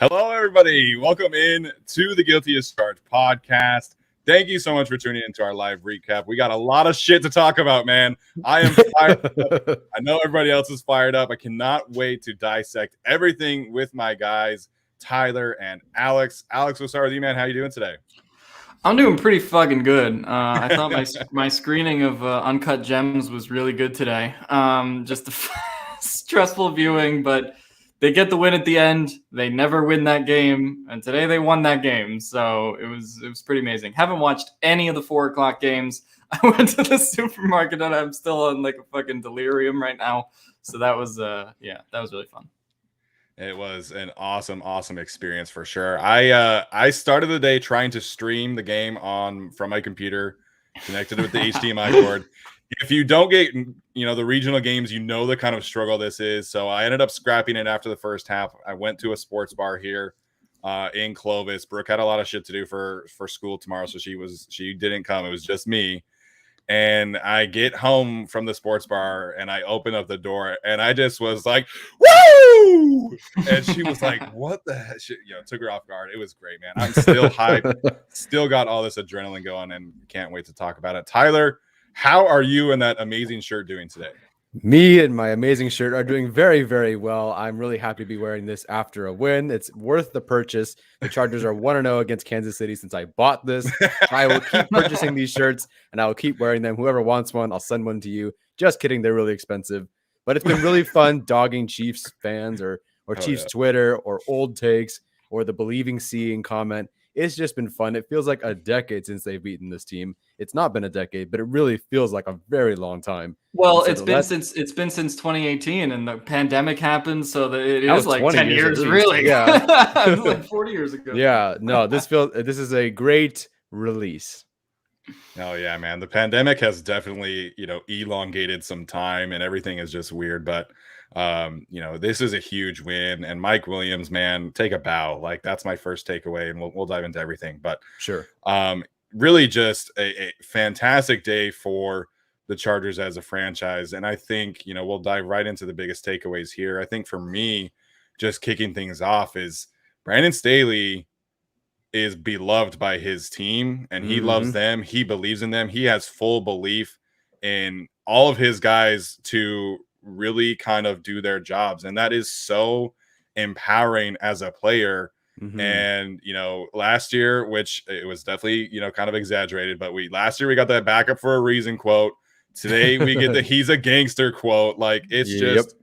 Hello, everybody. Welcome in to the Guilty as Charged podcast. Thank you so much for tuning into our live recap. We got a lot of shit to talk about, man. I am fired up. I know everybody else is fired up. I cannot wait to dissect everything with my guys, Tyler and Alex. Alex, we'll start with you, man. How you doing today? I'm doing pretty fucking good. I thought my screening of Uncut Gems was really good today. Just a stressful viewing, but they get the win at the end. They never win that game, and today they won that game. So it was pretty amazing. Haven't watched any of the 4:00 games. I went to the supermarket and I'm still on like a fucking delirium right now. So that was that was really fun. It was an awesome experience for sure. I started the day trying to stream the game from my computer, connected with the HDMI cord. If you don't get the regional games, the kind of struggle this is. So I ended up scrapping it after the first half. I went to a sports bar here in Clovis. Brooke had a lot of shit to do for school tomorrow, so she didn't come. It was just me. And I get home from the sports bar and I open up the door and I just was like, woo! And she was like, what the heck? She, took her off guard. It was great, man. I'm still hyped, still got all this adrenaline going and can't wait to talk about it. Tyler, how are you and that amazing shirt doing today? Me and my amazing shirt are doing very, very well. I'm really happy to be wearing this after a win. It's worth the purchase. The Chargers are 1-0 against Kansas City since I bought this. I will keep purchasing these shirts and I will keep wearing them. Whoever wants one, I'll send one to you. Just kidding. They're really expensive. But it's been really fun dogging Chiefs fans or Chiefs Twitter or old takes or the believing seeing comment. It's just been fun. It feels like a decade since they've beaten this team. It's not been a decade, but it really feels like a very long time. Well, it's been since 2018, and the pandemic happened, so that it is like 10 years, really. Yeah, it was like 40 years ago. Yeah, no, this is a great release. Oh yeah, man. The pandemic has definitely, elongated some time and everything is just weird, but this is a huge win. And Mike Williams, man, take a bow. Like that's my first takeaway, and we'll dive into everything. But sure. Really just a fantastic day for the Chargers as a franchise. And I think, we'll dive right into the biggest takeaways here. I think for me, just kicking things off is Brandon Staley is beloved by his team and he loves them. He believes in them. He has full belief in all of his guys to really kind of do their jobs. And that is so empowering as a player. And, last year, which it was definitely, kind of exaggerated, but last year we got that backup for a reason quote. Today we get the he's a gangster quote. Like it's just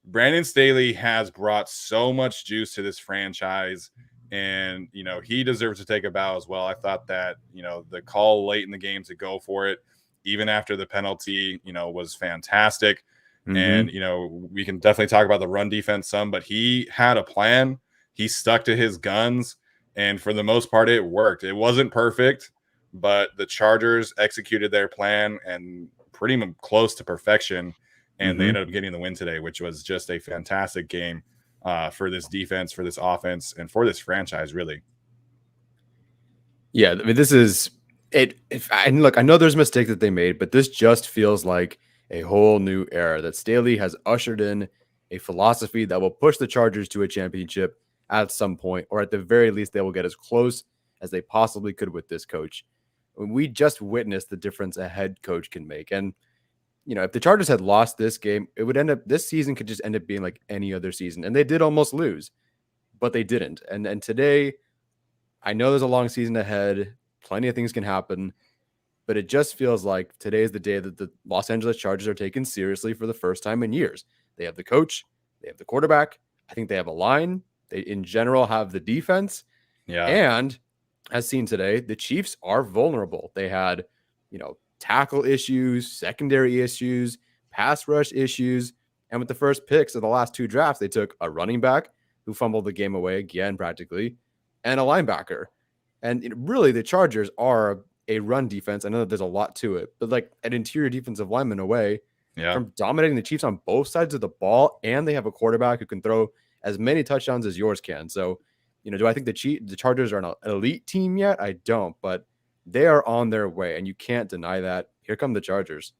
Brandon Staley has brought so much juice to this franchise. And, he deserves to take a bow as well. I thought that, the call late in the game to go for it, even after the penalty, was fantastic. And, we can definitely talk about the run defense some, but he had a plan. He stuck to his guns. And for the most part, it worked. It wasn't perfect, but the Chargers executed their plan and pretty close to perfection. And they ended up getting the win today, which was just a fantastic game. For this defense, for this offense, and for this franchise, really. Yeah, I mean, this is it. And look, I know there's a mistake that they made, but this just feels like a whole new era that Staley has ushered in a philosophy that will push the Chargers to a championship at some point, or at the very least, they will get as close as they possibly could with this coach. We just witnessed the difference a head coach can make. And if the Chargers had lost this game, it would end up this season could just end up being like any other season. And they did almost lose, but they didn't. And today, I know there's a long season ahead. Plenty of things can happen, but it just feels like today is the day that the Los Angeles Chargers are taken seriously for the first time in years. They have the coach, they have the quarterback. I think they have a line. They, in general, have the defense. Yeah. And as seen today, the Chiefs are vulnerable. They had, tackle issues, secondary issues, pass rush issues. And with the first picks of the last two drafts, they took a running back who fumbled the game away again, practically, and a linebacker. And really, the Chargers are a run defense. I know that there's a lot to it, but like an interior defensive lineman away from dominating the Chiefs on both sides of the ball. And they have a quarterback who can throw as many touchdowns as yours can. So, do I think the Chargers are an elite team yet? I don't, but they are on their way, and you can't deny that. Here come the Chargers.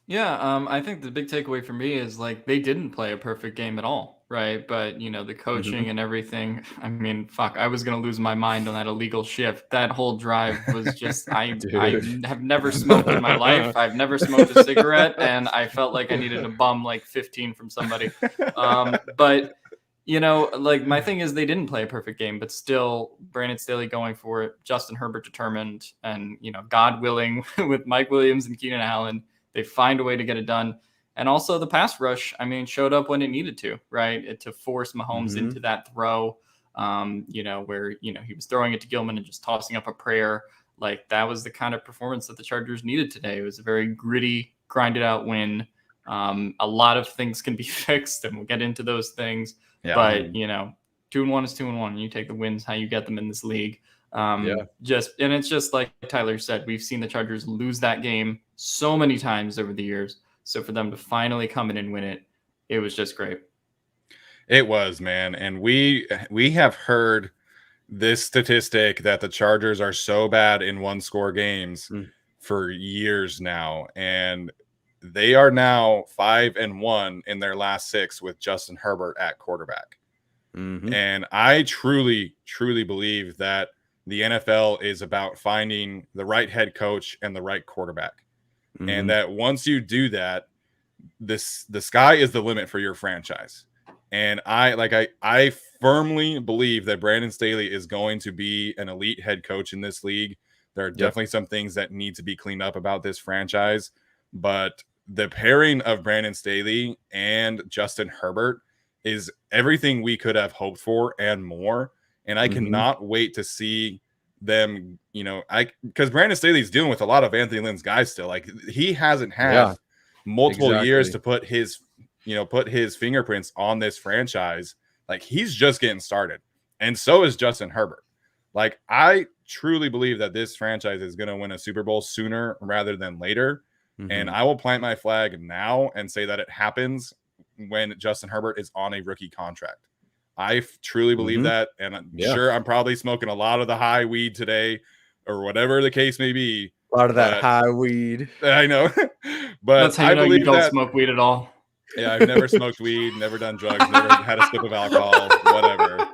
Yeah, I think the big takeaway for me is like they didn't play a perfect game at all, right? But the coaching and everything. I mean, fuck, I was gonna lose my mind on that illegal shift. That whole drive was just I Dude. have never smoked in my life. I've never smoked a cigarette, and I felt like I needed a bum like 15 from somebody. But like my thing is they didn't play a perfect game, but still Brandon Staley going for it, Justin Herbert determined, and God willing, with Mike Williams and Keenan Allen, they find a way to get it done. And also the pass rush, I mean, showed up when it needed to, right? To force Mahomes into that throw, where, he was throwing it to Gilman and just tossing up a prayer. Like that was the kind of performance that the Chargers needed today. It was a very gritty, grinded out win. A lot of things can be fixed, and we'll get into those things. Yeah. But 2-1 is 2-1. You take the wins how you get them in this league. And it's just like Tyler said, we've seen the Chargers lose that game so many times over the years. So for them to finally come in and win it, it was just great. It was, man. And we have heard this statistic that the Chargers are so bad in one-score games for years now. And they are now 5-1 in their last 6 with Justin Herbert at quarterback. And I truly, truly believe that the NFL is about finding the right head coach and the right quarterback. And that once you do that, the sky is the limit for your franchise. And I firmly believe that Brandon Staley is going to be an elite head coach in this league. There are definitely some things that need to be cleaned up about this franchise, but the pairing of Brandon Staley and Justin Herbert is everything we could have hoped for and more. And I cannot wait to see them, because Brandon Staley's dealing with a lot of Anthony Lynn's guys still. Like he hasn't had multiple years to put his fingerprints on this franchise. Like he's just getting started. And so is Justin Herbert. Like I truly believe that this franchise is going to win a Super Bowl sooner rather than later. And I will plant my flag now and say that it happens when Justin Herbert is on a rookie contract. I truly believe that. And I'm sure I'm probably smoking a lot of the high weed today or whatever the case may be. A lot of that high weed. I know. But that's how I believe you don't smoke weed at all. Yeah, I've never smoked weed, never done drugs, never had a sip of alcohol, whatever.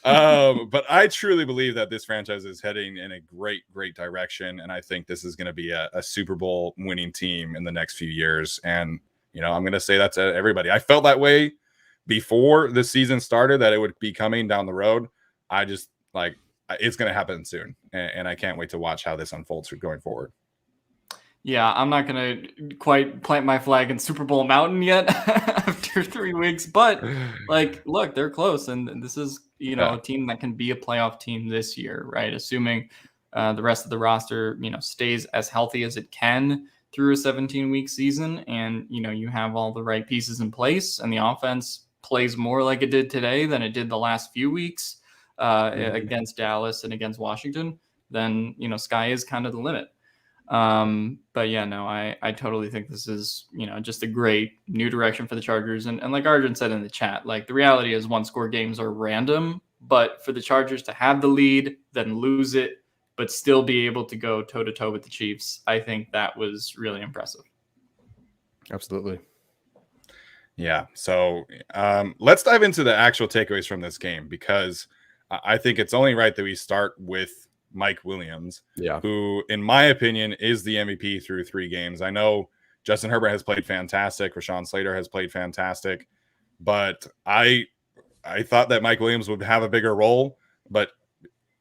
But I truly believe that this franchise is heading in a great, great direction. And I think this is going to be a Super Bowl winning team in the next few years. And, I'm going to say that to everybody. I felt that way before the season started, that it would be coming down the road. I just it's going to happen soon. And I can't wait to watch how this unfolds going forward. Yeah, I'm not going to quite plant my flag in Super Bowl Mountain yet after 3 weeks, but look, they're close. And this is, a team that can be a playoff team this year, right? Assuming the rest of the roster, stays as healthy as it can through a 17-week season. And, you have all the right pieces in place and the offense plays more like it did today than it did the last few weeks against Dallas and against Washington, then, sky is kind of the limit. But yeah, no, I totally think this is, just a great new direction for the Chargers. And like Arjun said in the chat, like the reality is 1-score games are random, but for the Chargers to have the lead, then lose it, but still be able to go toe to toe with the Chiefs, I think that was really impressive. Absolutely. Yeah. So let's dive into the actual takeaways from this game, because I think it's only right that we start with Mike Williams, who, in my opinion, is the MVP through 3 games. I know Justin Herbert has played fantastic. Rashawn Slater has played fantastic. But I thought that Mike Williams would have a bigger role. But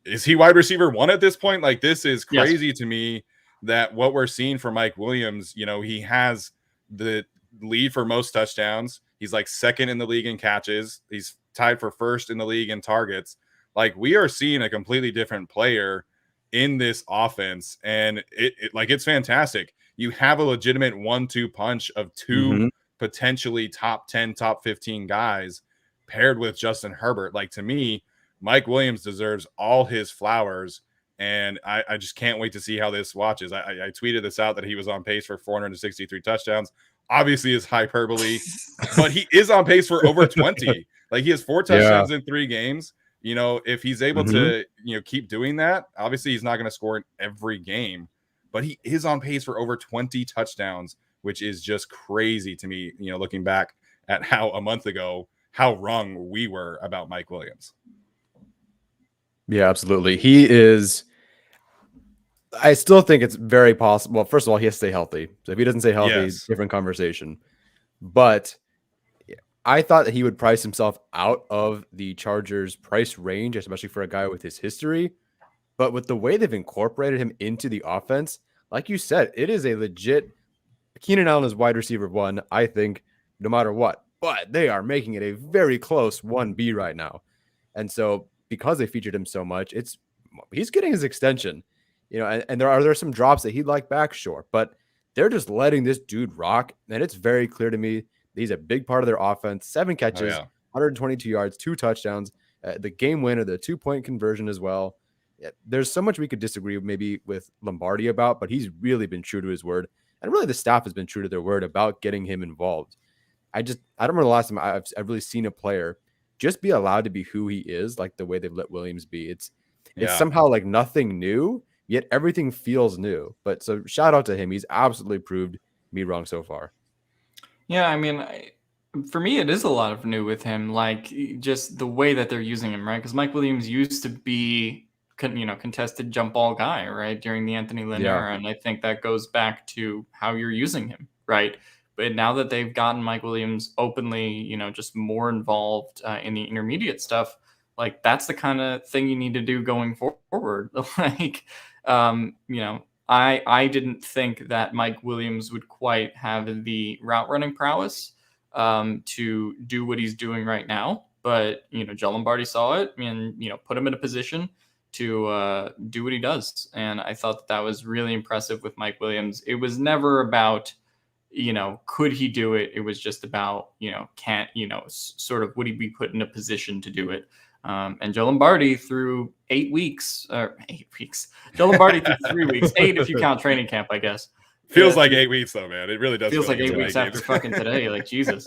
is he wide receiver 1 at this point? Like, this is crazy to me that what we're seeing for Mike Williams, he has the lead for most touchdowns. He's like 2nd in the league in catches. He's tied for 1st in the league in targets. Like, we are seeing a completely different player in this offense, and it's fantastic. You have a legitimate 1-2 punch of 2 potentially top 10, top 15 guys paired with Justin Herbert. Like, to me, Mike Williams deserves all his flowers, and I just can't wait to see how this watches. I tweeted this out that he was on pace for 463 touchdowns. Obviously, is hyperbole, but he is on pace for over 20. Like, he has 4 touchdowns in 3 games. If he's able to, keep doing that, obviously he's not going to score in every game, but he is on pace for over 20 touchdowns which is just crazy to me, looking back at how a month ago, how wrong we were about Mike Williams. Yeah, absolutely. He is. I still think it's very possible. Well, first of all, he has to stay healthy. So if he doesn't stay healthy, Yes. different conversation. But I thought that he would price himself out of the Chargers price range, especially for a guy with his history. But with the way they've incorporated him into the offense, like you said, it is a legit Keenan Allen is wide receiver 1, I think, no matter what. But they are making it a very close 1B right now. And so because they featured him so much, he's getting his extension. And there are some drops that he'd like back, sure. But they're just letting this dude rock. And it's very clear to me he's a big part of their offense. 7 catches, 122 yards, 2 touchdowns, the game winner, the 2-point conversion as well. There's so much we could disagree maybe with Lombardi about, but he's really been true to his word. And really the staff has been true to their word about getting him involved. I don't remember the last time I've really seen a player just be allowed to be who he is, like the way they've let Williams be. It's somehow like nothing new, yet everything feels new. But so shout out to him. He's absolutely proved me wrong so far. Yeah, I mean, for me, it is a lot of new with him, like just the way that they're using him, right? Because Mike Williams used to be, contested jump ball guy, right, during the Anthony Lynn era, and I think that goes back to how you're using him, right? But now that they've gotten Mike Williams openly, just more involved in the intermediate stuff, like that's the kind of thing you need to do going forward. Like, I didn't think that Mike Williams would quite have the route running prowess to do what he's doing right now. But, Joe Lombardi saw it and, put him in a position to do what he does. And I thought that was really impressive with Mike Williams. It was never about, could he do it? It was just about, sort of would he be put in a position to do it? And Joe Lombardi through 8 weeks. Joe Lombardi through 3 weeks, 8 if you count training camp, I guess. Feels like 8 weeks though, man. It really does. Feels like 8 weeks after fucking today. Like Jesus.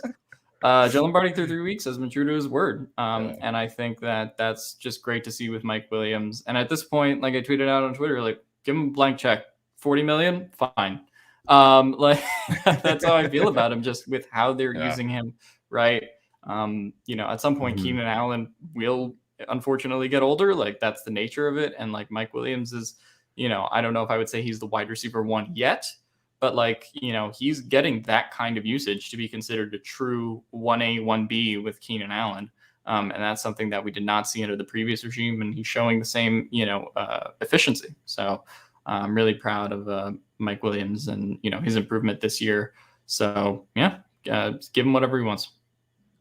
Joe Lombardi through 3 weeks has been true to his word. And I think that that's just great to see with Mike Williams. And at this point, like I tweeted out on Twitter, like give him a blank check, 40 million, fine. Like that's how I feel about him, just with how they're using him, right? At some point, Keenan Allen will unfortunately get older. Like that's the nature of it. And like Mike Williams is, I don't know if I would say he's the wide receiver 1 yet, but like, he's getting that kind of usage to be considered a true 1A, 1B with Keenan Allen. And that's something that we did not see under the previous regime. And he's showing the same, efficiency. So I'm really proud of Mike Williams and, his improvement this year. So yeah, give him whatever he wants.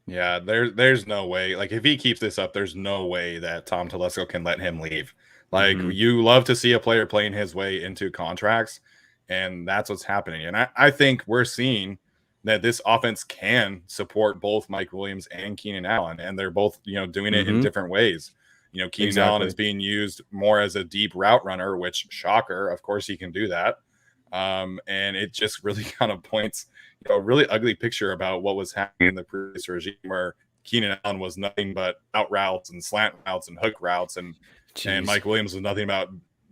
Yeah, there's no way. Like if he keeps this up, there's no way that Tom Telesco can let him leave. Like you love to see a player playing his way into contracts, and that's what's happening. And I think we're seeing that this offense can support both Mike Williams and Keenan Allen, and they're both, doing it in different ways. Keenan Allen is being used more as a deep route runner, which shocker, of course he can do that. And it just really kind of points a really ugly picture about what was happening in the previous regime, where Keenan Allen was nothing but out routes and slant routes and hook routes, and Mike Williams was nothing about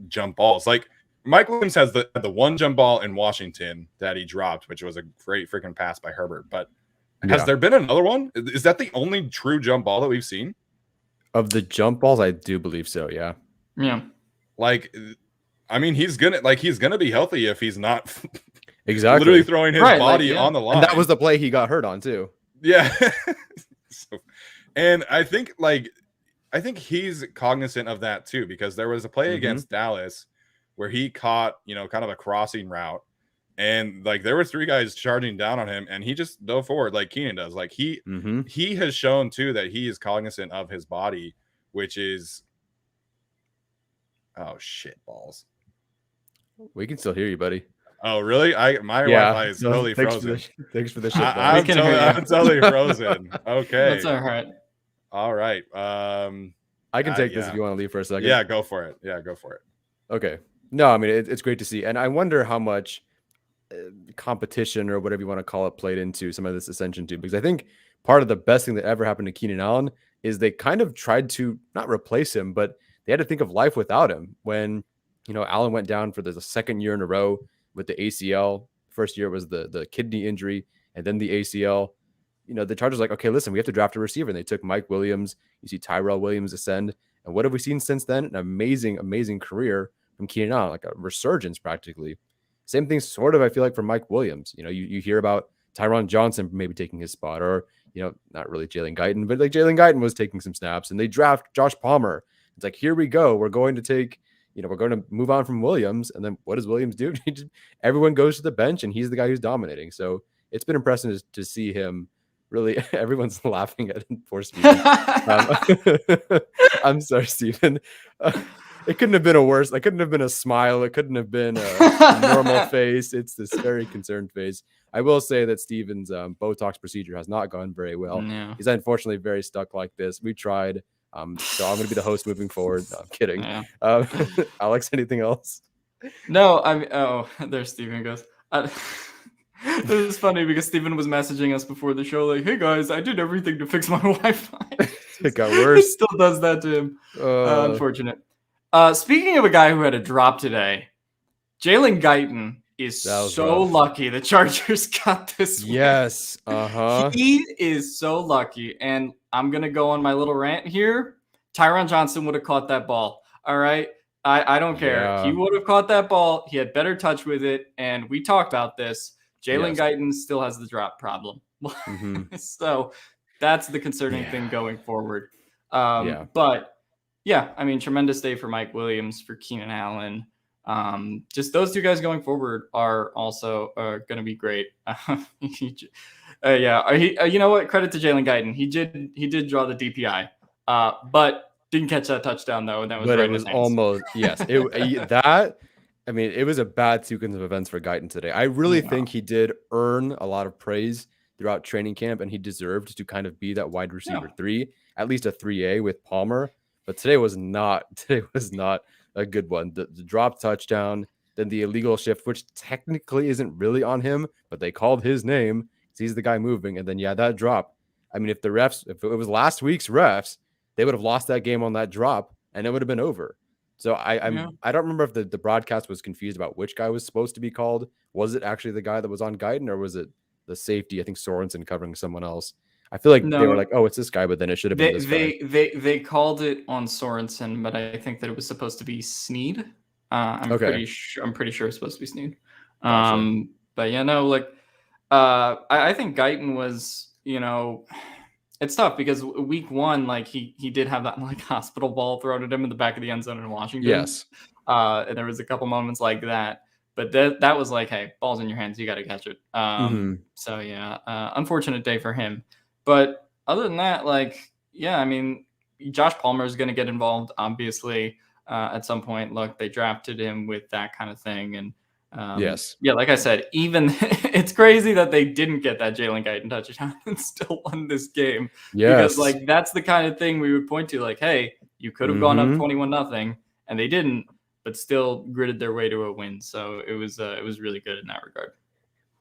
jump balls. Like Mike Williams has the one jump ball in Washington that he dropped, which was a great freaking pass by Herbert. But has there been another one? Is that the only true jump ball that we've seen? Of the jump balls, I do believe so. Yeah. Yeah. Like, I mean, he's gonna be healthy if he's not exactly literally throwing his body on the line. And that was the play he got hurt on too. Yeah. And I think he's cognizant of that too, because there was a play against Dallas where he caught, kind of a crossing route, and like there were 3 guys charging down on him, and he just dove forward like Keenan does. Like he has shown too that he is cognizant of his body, which is oh shit balls. We can still hear you, buddy. Oh really? My Wi-Fi is totally frozen. Thanks for the shit. I'm totally frozen. Okay, that's all right. All right. I can take this if you want to leave for a second. Yeah, go for it. Okay. No, I mean it's great to see, and I wonder how much competition or whatever you want to call it played into some of this ascension too, because I think part of the best thing that ever happened to Keenan Allen is they kind of tried to not replace him, but they had to think of life without him. When Allen went down for the second year in a row with the ACL, First year was the kidney injury and then the ACL. The Chargers like, okay, listen, we have to draft a receiver. And they took Mike Williams. You see Tyrell Williams ascend. And what have we seen since then? An amazing, amazing career from Keenan Allen, like a resurgence practically. Same thing sort of, I feel like, from Mike Williams. You hear about Tyron Johnson maybe taking his spot, or, not really Jalen Guyton, but like Jalen Guyton was taking some snaps, and they draft Josh Palmer. It's like, here we go. We're going to take, we're going to move on from Williams. And then what does Williams do? Everyone goes to the bench, and he's the guy who's dominating. So it's been impressive to see him. Really, everyone's laughing at poor Steven. I'm sorry, Steven. It couldn't have been worse. It couldn't have been a smile. It couldn't have been a normal face. It's this very concerned face. I will say that Steven's Botox procedure has not gone very well. Yeah. He's unfortunately very stuck like this. We tried. So I'm going to be the host moving forward. No, I'm kidding. Yeah. Alex, anything else? No, there's Steven goes. It was funny because Steven was messaging us before the show, like, hey guys, I did everything to fix my Wi-Fi. It got worse. He still does that to him. Unfortunate. Speaking of a guy who had a drop today, Jalen Guyton is so lucky the Chargers got this win. Yes. Uh-huh. He is so lucky. And I'm going to go on my little rant here. Tyron Johnson would have caught that ball. All right. I don't care. Yeah. He would have caught that ball. He had better touch with it. And we talked about this. Jalen Guyton still has the drop problem. Mm-hmm. So that's the concerning thing going forward. But yeah, I mean, tremendous day for Mike Williams, for Keenan Allen. Just those two guys going forward are also going to be great. You know what? Credit to Jalen Guyton. He did draw the DPI, but didn't catch that touchdown though. And that was but right it was almost it was a bad sequence of events for Guyton today. I really think he did earn a lot of praise throughout training camp, and he deserved to kind of be that wide receiver 3, at least a 3A with Palmer. But today was not a good one. The drop touchdown, then the illegal shift, which technically isn't really on him, but they called his name. He's the guy moving. And then, that drop. I mean, if it was last week's refs, they would have lost that game on that drop, and it would have been over. So I don't remember if the broadcast was confused about which guy was supposed to be called. Was it actually the guy that was on Guyton, or was it the safety? I think Sorensen covering someone else. I feel like they were like, oh, it's this guy, but then it should have been this guy. They called it on Sorensen, but I think that it was supposed to be Sneed. I'm pretty sure it's supposed to be Sneed. Gotcha. But I think Guyton was, it's tough because week 1, like he did have that like hospital ball thrown at him in the back of the end zone in Washington. Yes. And there was a couple moments like that, but that was like, hey, ball's in your hands, you got to catch it. So unfortunate day for him. But other than that, I mean, Josh Palmer is going to get involved, obviously, at some point. Look, they drafted him with that kind of thing. And like I said, even it's crazy that they didn't get that Jalen Guyton touchdown and still won this game. Yes. Because that's the kind of thing we would point to, like, hey, you could have gone up 21-0, and they didn't, but still gritted their way to a win. So it was really good in that regard.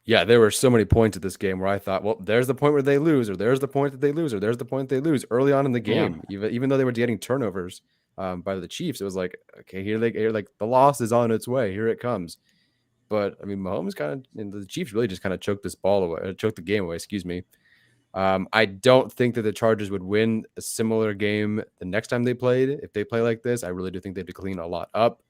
Yeah, there were so many points at this game where I thought, well, there's the point where they lose, or there's the point that they lose, or there's the point they lose early on in the game. Yeah. Even though they were getting turnovers by the Chiefs, it was like, okay, here the loss is on its way. Here it comes. But I mean, Mahomes the Chiefs really just kind of choked the game away. Excuse me. I don't think that the Chargers would win a similar game the next time they played. If they play like this, I really do think they'd clean a lot up.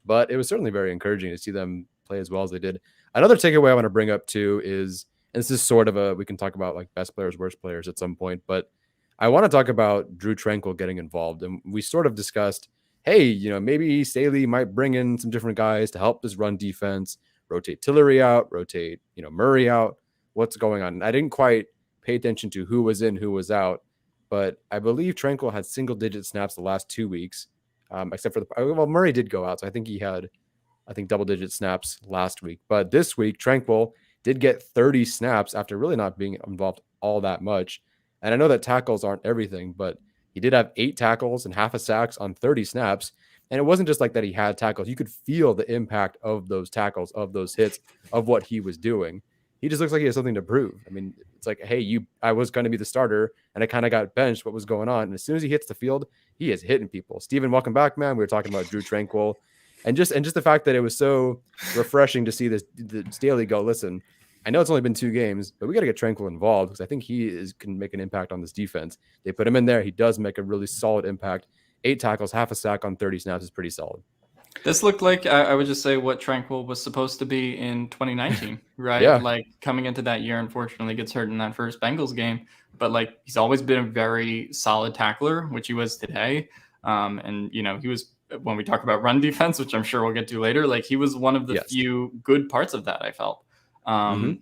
But it was certainly very encouraging to see them play as well as they did. Another takeaway I want to bring up too is, and this is sort of we can talk about like best players, worst players at some point, but I want to talk about Drew Tranquill getting involved. And we sort of discussed, hey, maybe Staley might bring in some different guys to help this run defense, rotate Tillery out, rotate, Murray out. What's going on? And I didn't quite pay attention to who was in, who was out, but I believe Tranquill had single-digit snaps the last 2 weeks, except for Murray did go out, so I think he had double-digit snaps last week. But this week, Tranquill did get 30 snaps after really not being involved all that much. And I know that tackles aren't everything, but he did have 8 tackles and half a sacks on 30 snaps. And it wasn't just like that he had tackles. You could feel the impact of those tackles, of those hits, of what he was doing. He just looks like he has something to prove. I mean, it's like, hey, I was going to be the starter, and I kind of got benched. What was going on? And as soon as he hits the field, he is hitting people. Steven, welcome back, man. We were talking about Drew Tranquill. And just the fact that it was so refreshing to see the Staley go, listen, I know it's only been 2 games, but we got to get Tranquil involved because I think can make an impact on this defense. They put him in there. He does make a really solid impact. 8 tackles, half a sack on 30 snaps is pretty solid. This looked like, I would just say, what Tranquil was supposed to be in 2019, right? Yeah. Like coming into that year, unfortunately gets hurt in that first Bengals game, but like he's always been a very solid tackler, which he was today. And he was, when we talk about run defense, which I'm sure we'll get to later, like he was one of the few good parts of that, I felt.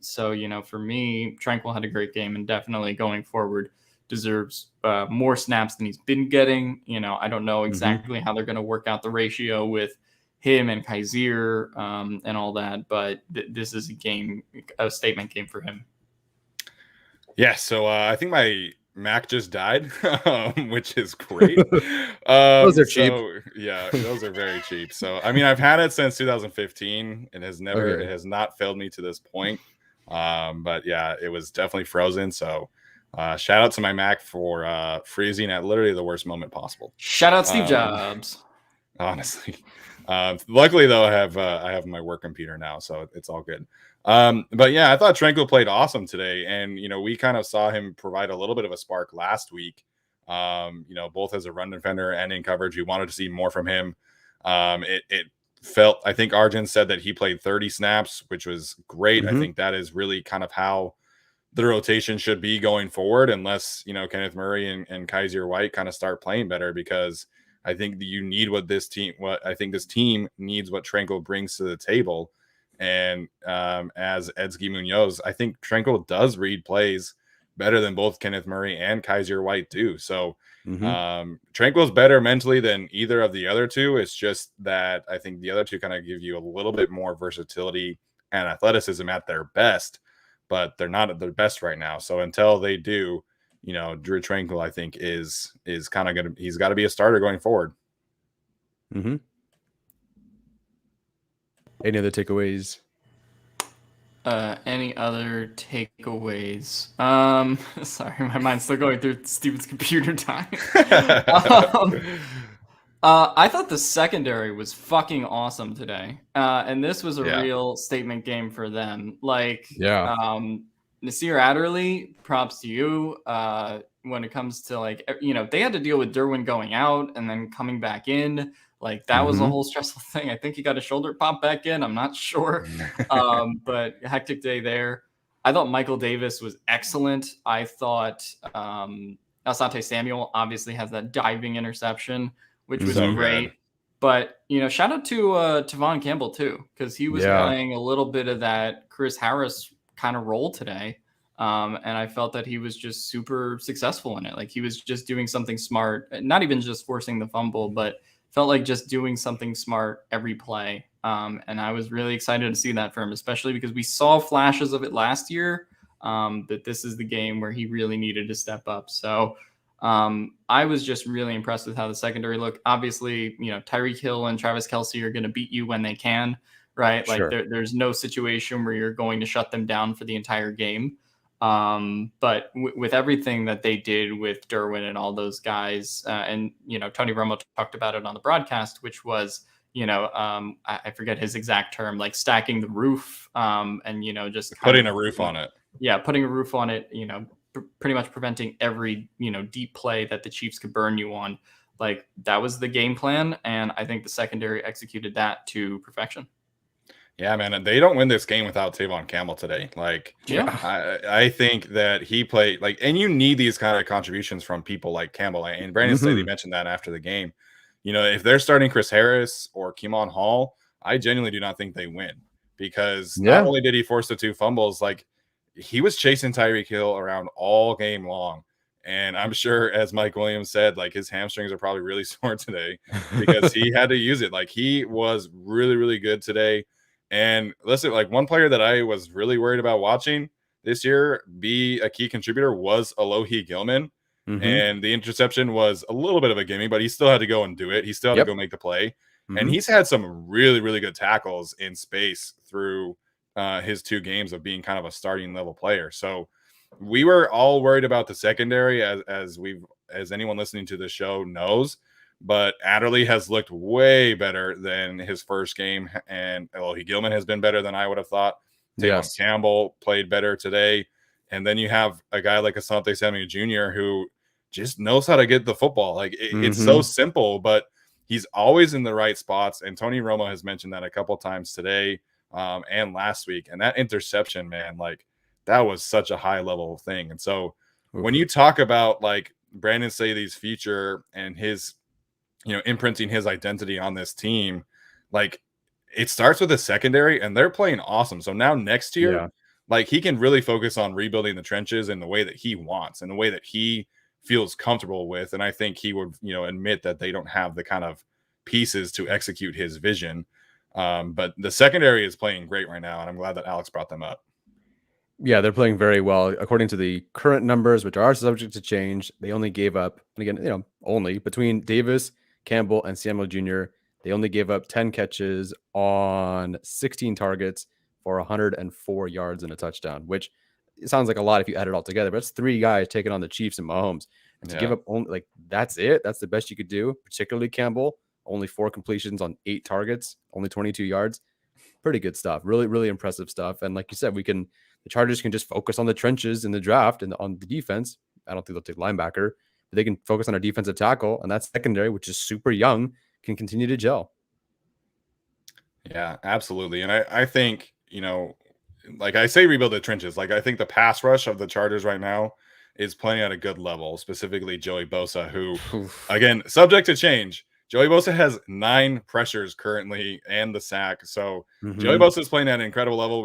So, for me, Tranquil had a great game and definitely going forward deserves more snaps than he's been getting. I don't know exactly how they're going to work out the ratio with him and Kaiser and all that, but this is a statement game for him. Yeah, so I think my Mac just died, which is great. Those are cheap. Yeah, those are very cheap. So I mean, I've had it since 2015 and it has not failed me to this point. But yeah, it was definitely frozen. So shout out to my Mac for freezing at literally the worst moment possible. Shout out Steve Jobs. Honestly. Luckily though, I have my work computer now, so it's all good. But yeah, I thought Tranquil played awesome today, and we kind of saw him provide a little bit of a spark last week. Both as a run defender and in coverage, we wanted to see more from him. It felt, I think Arjun said that he played 30 snaps, which was great. I think that is really kind of how the rotation should be going forward, unless Kenneth Murray and Kaiser White kind of start playing better, because I think that you need this team needs what Tranquil brings to the table. And as Edsky Munoz, I think Tranquil does read plays better than both Kenneth Murray and Kaiser White do. So Tranquil's better mentally than either of the other two. It's just that I think the other two kind of give you a little bit more versatility and athleticism at their best, but they're not at their best right now. So until they do, Drew Tranquil, I think, is kind of he's got to be a starter going forward. Any other takeaways? Any other takeaways? Sorry, my mind's still going through Steven's computer time. I thought the secondary was fucking awesome today. And this was a real statement game for them. Nasir Adderley, props to you. When it comes to they had to deal with Derwin going out and then coming back in. Like that was a whole stressful thing. I think he got a shoulder pop back in. I'm not sure. But hectic day there. I thought Michael Davis was excellent. I thought Asante Samuel obviously has that diving interception, which was great. But, shout out to Tavon Campbell too, because he was playing a little bit of that Chris Harris kind of role today. And I felt that he was just super successful in it. Like he was just doing something smart, not even just forcing the fumble, but felt like just doing something smart every play. And I was really excited to see that for him, especially because we saw flashes of it last year. But this is the game where he really needed to step up. So I was just really impressed with how the secondary looked. Obviously, Tyreek Hill and Travis Kelce are going to beat you when they can, right? Like there's no situation where you're going to shut them down for the entire game. But with everything that they did with Derwin and all those guys, and Tony Romo talked about it on the broadcast, which was I forget his exact term, like stacking the roof, and just putting a roof on it. Yeah, putting a roof on it. Pretty much preventing every deep play that the Chiefs could burn you on. Like that was the game plan, and I think the secondary executed that to perfection. Yeah, man, they don't win this game without Tavon Campbell today. I think that he played and you need these kind of contributions from people like Campbell. And Brandon Staley mentioned that after the game. If they're starting Chris Harris or Keemon Hall, I genuinely do not think they win, because not only did he force the 2 fumbles, he was chasing Tyreek Hill around all game long. And I'm sure, as Mike Williams said, his hamstrings are probably really sore today because he had to use it. He was really, really good today. And listen, one player that I was really worried about watching this year be a key contributor was Alohi Gilman. And the interception was a little bit of a gimme, but he still had to go and do it. He still had to go make the play. And he's had some really, really good tackles in space through his 2 games of being kind of a starting level player. So we were all worried about the secondary, as anyone listening to the show knows. but Adderley has looked way better than his first game. And Elohi Gilman has been better than I would have thought. Tavon Campbell played better today. And then you have a guy like Asante Samuel Jr. who just knows how to get the football. Like it's so simple, but he's always in the right spots. And Tony Romo has mentioned that a couple times today and last week. And that interception, man, like that was such a high level thing. And so when you talk about like Brandon Staley's future and his, imprinting his identity on this team, like it starts with a secondary and they're playing awesome. So now next year, like he can really focus on rebuilding the trenches in the way that he wants and the way that he feels comfortable with. And I think he would, admit that they don't have the kind of pieces to execute his vision. But the secondary is playing great right now. And I'm glad that Alex brought them up. Yeah, they're playing very well. According to the current numbers, which are subject to change, they only gave up, and again, only between Davis, Campbell, and Samuel Jr., they only gave up 10 catches on 16 targets for 104 yards and a touchdown, which it sounds like a lot if you add it all together, but it's 3 guys taking on the Chiefs and Mahomes. And to give up only, like, that's it. That's the best you could do, particularly Campbell. Only 4 completions on 8 targets, only 22 yards. Pretty good stuff. Really, really impressive stuff. And like you said, the Chargers can just focus on the trenches in the draft and on the defense. I don't think they'll take linebacker, but they can focus on our defensive tackle, and that secondary, which is super young, can continue to gel. Yeah, absolutely. And I think, like I say, rebuild the trenches. Like I think the pass rush of the Chargers right now is playing at a good level, specifically Joey Bosa, who, again, subject to change. Joey Bosa has 9 pressures currently and the sack. So Joey Bosa is playing at an incredible level.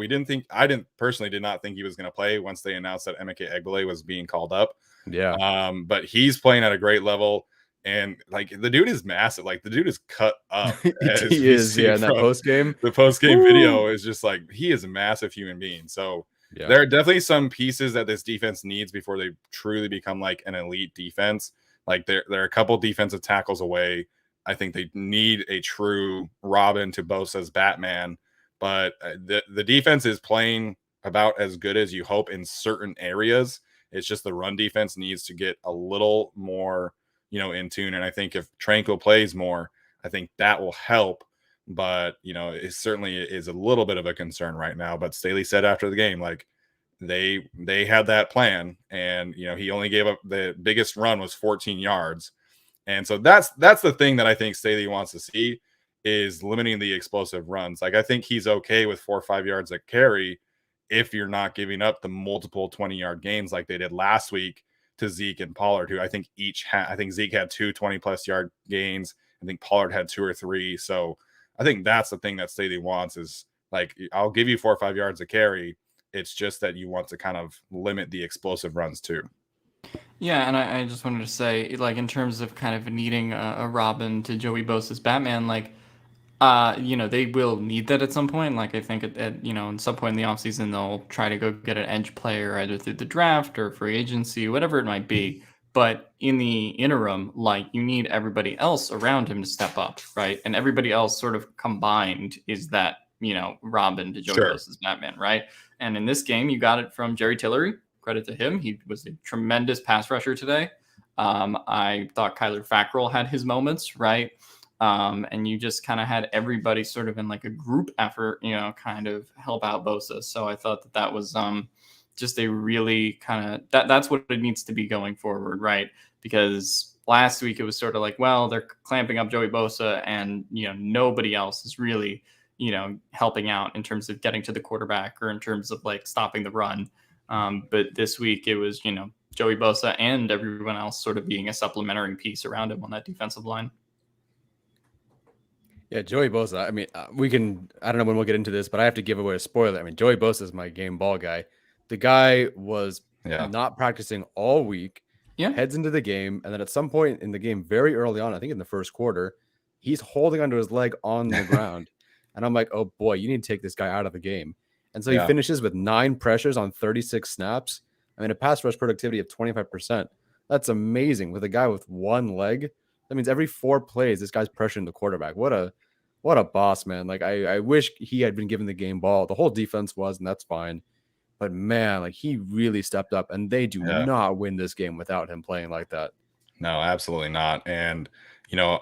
I personally did not think he was going to play once they announced that Emeka Egbule was being called up. Yeah. But he's playing at a great level. And like the dude is massive. Like the dude is cut up. He is. Yeah. In that post game, the post game video is just like he is a massive human being. So there are definitely some pieces that this defense needs before they truly become like an elite defense. Like they're a couple defensive tackles away. I think they need a true Robin to Bosa's Batman, but the defense is playing about as good as you hope in certain areas. It's just the run defense needs to get a little more, in tune. And I think if Tranquil plays more, I think that will help. But, it certainly is a little bit of a concern right now. But Staley said after the game, like they had that plan, and he only gave up the biggest run was 14 yards. And so that's the thing that I think Staley wants to see is limiting the explosive runs. Like I think he's okay with 4 or 5 yards a carry if you're not giving up the multiple 20-yard gains like they did last week to Zeke and Pollard, who I think I think Zeke had 2 20-plus yard gains. I think Pollard had 2 or 3. So I think that's the thing that Staley wants is like, I'll give you 4 or 5 yards a carry. It's just that you want to kind of limit the explosive runs too. Yeah, and I just wanted to say, like, in terms of kind of needing a Robin to Joey Bosa's Batman, like, they will need that at some point. Like, I think at in some point in the offseason, they'll try to go get an edge player either through the draft or free agency, whatever it might be. But in the interim, like, you need everybody else around him to step up, right? And everybody else sort of combined is that, Robin to Joey Bosa's Batman, right? And in this game, you got it from Jerry Tillery. Credit to him. He was a tremendous pass rusher today. I thought Kyler Fackrell had his moments, right? And you just kind of had everybody sort of in like a group effort, kind of help out Bosa. So I thought that was just a really kind of that's what it needs to be going forward, right? Because last week it was sort of like, well, they're clamping up Joey Bosa and, nobody else is really, helping out in terms of getting to the quarterback or in terms of like stopping the run. But this week it was, Joey Bosa and everyone else sort of being a supplementary piece around him on that defensive line. Yeah, Joey Bosa. I mean, I don't know when we'll get into this, but I have to give away a spoiler. I mean, Joey Bosa is my game ball guy. The guy was not practicing all week, heads into the game. And then at some point in the game, very early on, I think in the first quarter, he's holding onto his leg on the ground. And I'm like, oh boy, you need to take this guy out of the game. And so he finishes with 9 pressures on 36 snaps. I mean, a pass rush productivity of 25%. That's amazing. With a guy with one leg, that means every 4 plays, this guy's pressuring the quarterback. What a boss, man. Like, I wish he had been given the game ball. The whole defense was, and that's fine. But man, like, he really stepped up, and they do not win this game without him playing like that. No, absolutely not. And you know,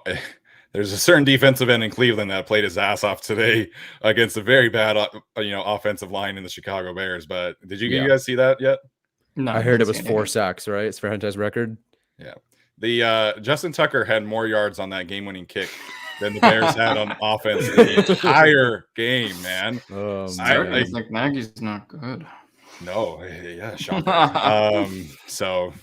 there's a certain defensive end in Cleveland that played his ass off today against a very bad, offensive line in the Chicago Bears. But did you guys see that yet? No, I I heard didn't it was see 4 anything. sacks, right? It's franchise record. Yeah. The Justin Tucker had more yards on that game-winning kick than the Bears had on offense in the entire game, man. Oh, Starting man. to think Nagy's not good. No, yeah, shocker. So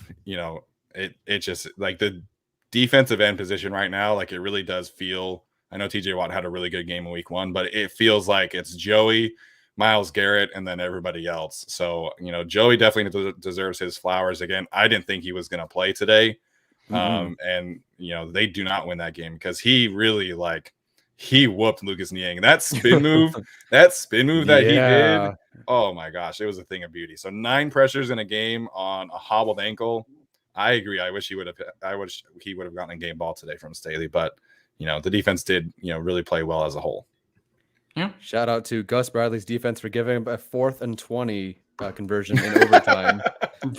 it just like the defensive end position right now, like it really does feel. I know TJ Watt had a really good game in week 1, but it feels like it's Joey, Myles Garrett, and then everybody else. So Joey definitely deserves his flowers. Again, I didn't think he was going to play today, and they do not win that game because he really he whooped Lucas Niang. That spin move, that he did. Oh my gosh, it was a thing of beauty. So 9 pressures in a game on a hobbled ankle. I agree. I wish he would have gotten a game ball today from Staley, but the defense did really play well as a whole. Yeah. Shout out to Gus Bradley's defense for giving him a 4th and 20 conversion in overtime.